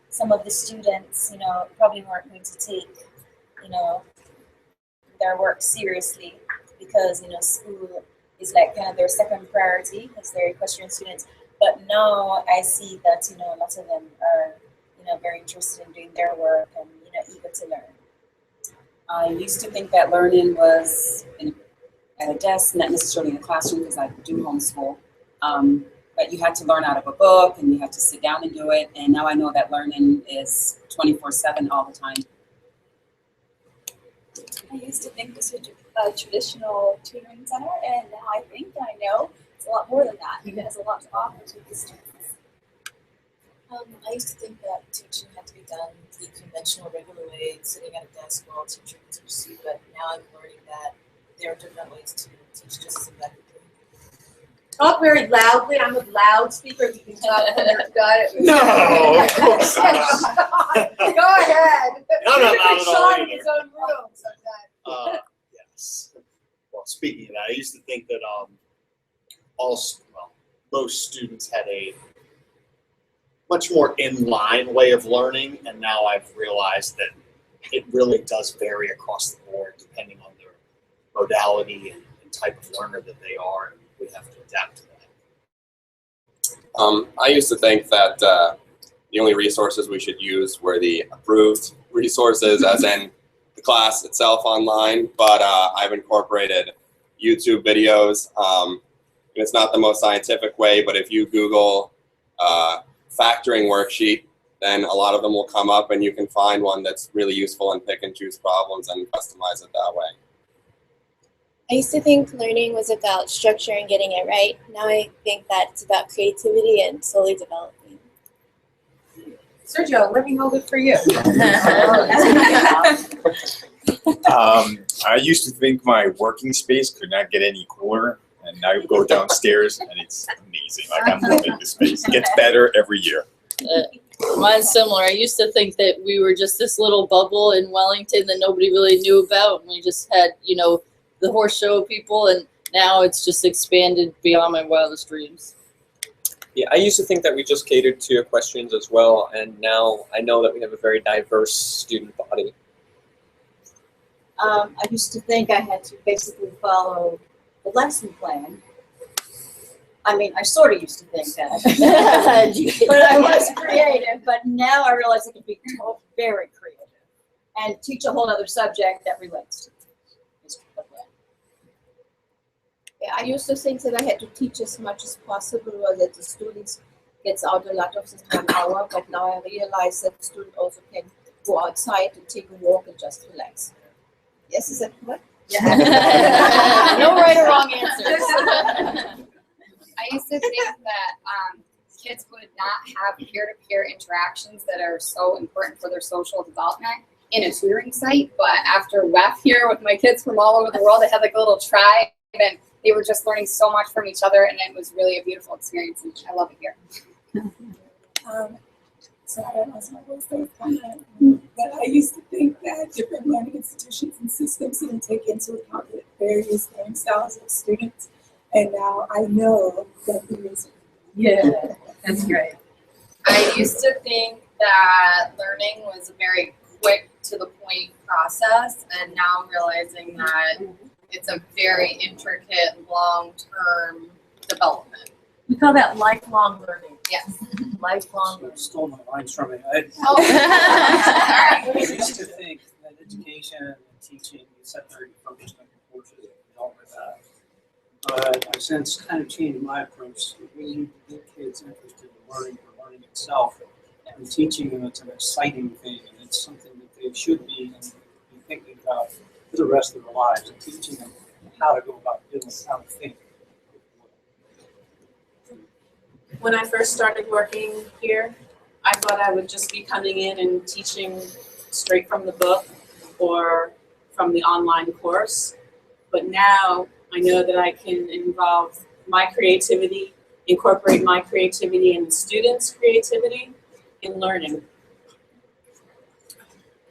some of the students, probably weren't going to take, their work seriously because, school is like kind of their second priority because they're equestrian students. But now I see that, a lot of them are, very interested in doing their work and, eager to learn. I used to think that learning was at a desk, not necessarily in a classroom because I do homeschool. But you had to learn out of a book and you had to sit down and do it. And now I know that learning is 24/7 all the time. I used to think this was a traditional tutoring center, and now I think I know it's a lot more than that. It has a lot to offer to the students. I used to think that teaching had to be done the conventional, regular way, sitting at a desk while a teacher can teach you, but now I'm learning that there are different ways to teach just as effectively. Talk very loudly. I'm a loudspeaker. You can talk when you're got it. No, of course not. Go ahead. No, Look not at at all Sean in either. his own room sometimes. Yes. Well, speaking of that, I used to think that most students had a much more in-line way of learning, and now I've realized that it really does vary across the board depending on their modality and type of learner that they are, and we have to adapt to that. I used to think that the only resources we should use were the approved resources, as in the class itself online, but I've incorporated YouTube videos. It's not the most scientific way, but if you Google factoring worksheet, then a lot of them will come up and you can find one that's really useful and pick and choose problems and customize it that way. I used to think learning was about structure and getting it right. Now I think that it's about creativity and slowly developing. Sergio, let me hold it for you. I used to think my working space could not get any cooler, and now you go downstairs and it's amazing. Like, I'm loving this space. It gets better every year. Mine's similar. I used to think that we were just this little bubble in Wellington that nobody really knew about, and we just had, the horse show people, and now it's just expanded beyond my wildest dreams. Yeah, I used to think that we just catered to equestrians as well, and now I know that we have a very diverse student body. I used to think I had to basically follow the lesson plan. I mean, I sort of used to think that, but I was creative. But now I realize I can be very creative and teach a whole other subject that relates to it. Yeah, I used to think that I had to teach as much as possible or that the students gets out a lot of the time hour, but now I realize that the student also can go outside and take a walk and just relax. Yes, is that correct? Yeah. No right or wrong answers. I used to think that kids would not have peer-to-peer interactions that are so important for their social development in a tutoring site, but after WEF here with my kids from all over the world, they had like a little tribe and they were just learning so much from each other, and it was really a beautiful experience, and I love it here. So I don't know, so I was those but I used to think that different learning institutions and systems didn't take into account the various learning styles of students, and now I know that there is. Yeah, that's great. I used to think that learning was a very quick to the point process, and now I'm realizing that it's a very intricate, long-term development. We call that lifelong learning. Yes. Lifelong learning. Stole my lines from me. I used to think that education and teaching is separated from just like courses and all of that. But I've since kind of changed my approach to really get kids interested in learning for learning itself. and teaching them. It's an exciting thing, and it's something that they should be thinking about for the rest of their lives, and teaching them how to go about doing it, how to think. When I first started working here, I thought I would just be coming in and teaching straight from the book or from the online course. But now I know that I can involve my creativity, incorporate my creativity and the students' creativity in learning.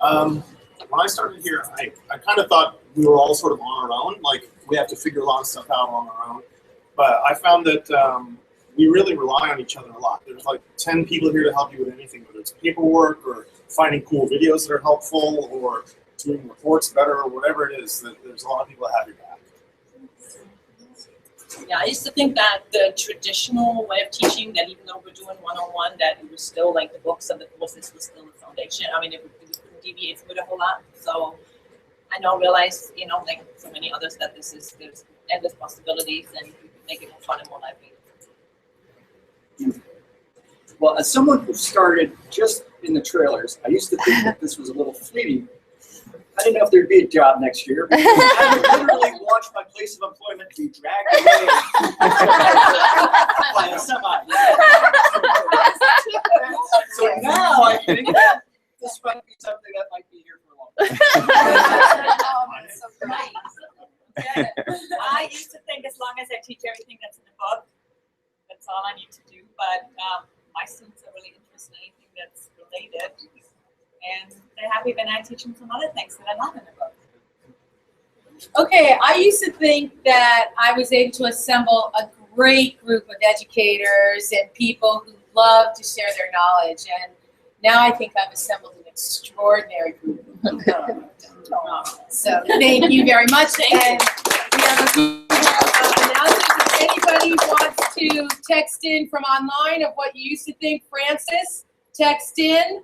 When I started here, I kind of thought we were all sort of on our own, like we have to figure a lot of stuff out on our own. But I found that we really rely on each other a lot. There's like 10 people here to help you with anything, whether it's paperwork or finding cool videos that are helpful or doing reports better or whatever it is. That there's a lot of people that have your back. Yeah, I used to think that the traditional way of teaching, that even though we're doing one-on-one, that it was still like the books and the courses was still the foundation. I mean, it couldn't deviate from it a whole lot. So I now realize, you know, like so many others, that there's endless possibilities and you can make it more fun and more lively. Well, as someone who started just in the trailers, I used to think that this was a little fleeting. I didn't know if there'd be a job next year. I would literally watch my place of employment be dragged away by a semi. So now I think that this might be something that might be here for a long time. I used to think as long as I teach everything that's in the book, that's all I need to do. But my students are really interested in anything that's related. And they're happy when I teach them some other things that are not in the book. Okay, I used to think that I was able to assemble a great group of educators and people who love to share their knowledge, and now I think I've assembled an extraordinary group. So thank you very much. And we have a announcement. If anybody wants to text in from online of what you used to think, Francis, text in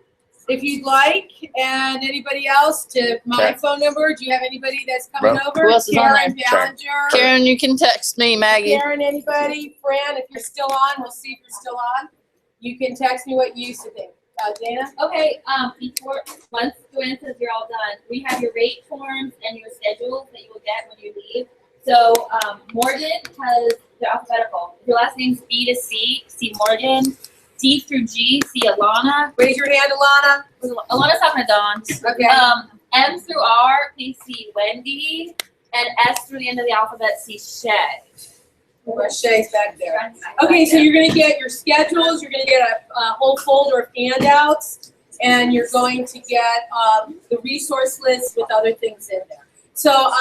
if you'd like. And anybody else to my phone number. Do you have anybody that's coming over? Who else is on there? Ballinger. Karen, you can text me, Maggie. Karen, anybody? Fran, if you're still on, we'll see if you're still on. You can text me what you used to think. Dana? Okay, once Joanne says you're all done, we have your rate forms and your schedules that you will get when you leave. So Morgan has the alphabetical. If your last name's B to C, see Morgan. D through G, see Alana. Raise your hand, Alana. Alana's talking to Dawn. Okay. M through R, please see Wendy. And S through the end of the alphabet, see Shay. Shay's back there. Okay, so you're going to get your schedules. You're going to get a whole folder of handouts. And you're going to get the resource list with other things in there. So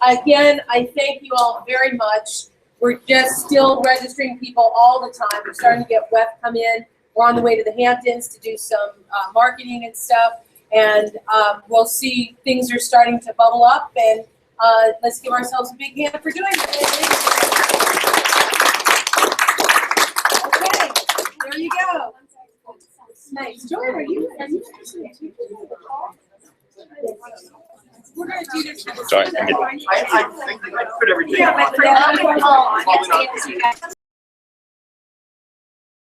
again, I thank you all very much. We're just still registering people all the time. We're starting to get WEF come in. We're on the way to the Hamptons to do some marketing and stuff. And we'll see things are starting to bubble up. And let's give ourselves a big hand for doing it. Okay, there you go. Nice. Joy, are you we're going to do this. Sorry, I think I put everything Yeah, on. but for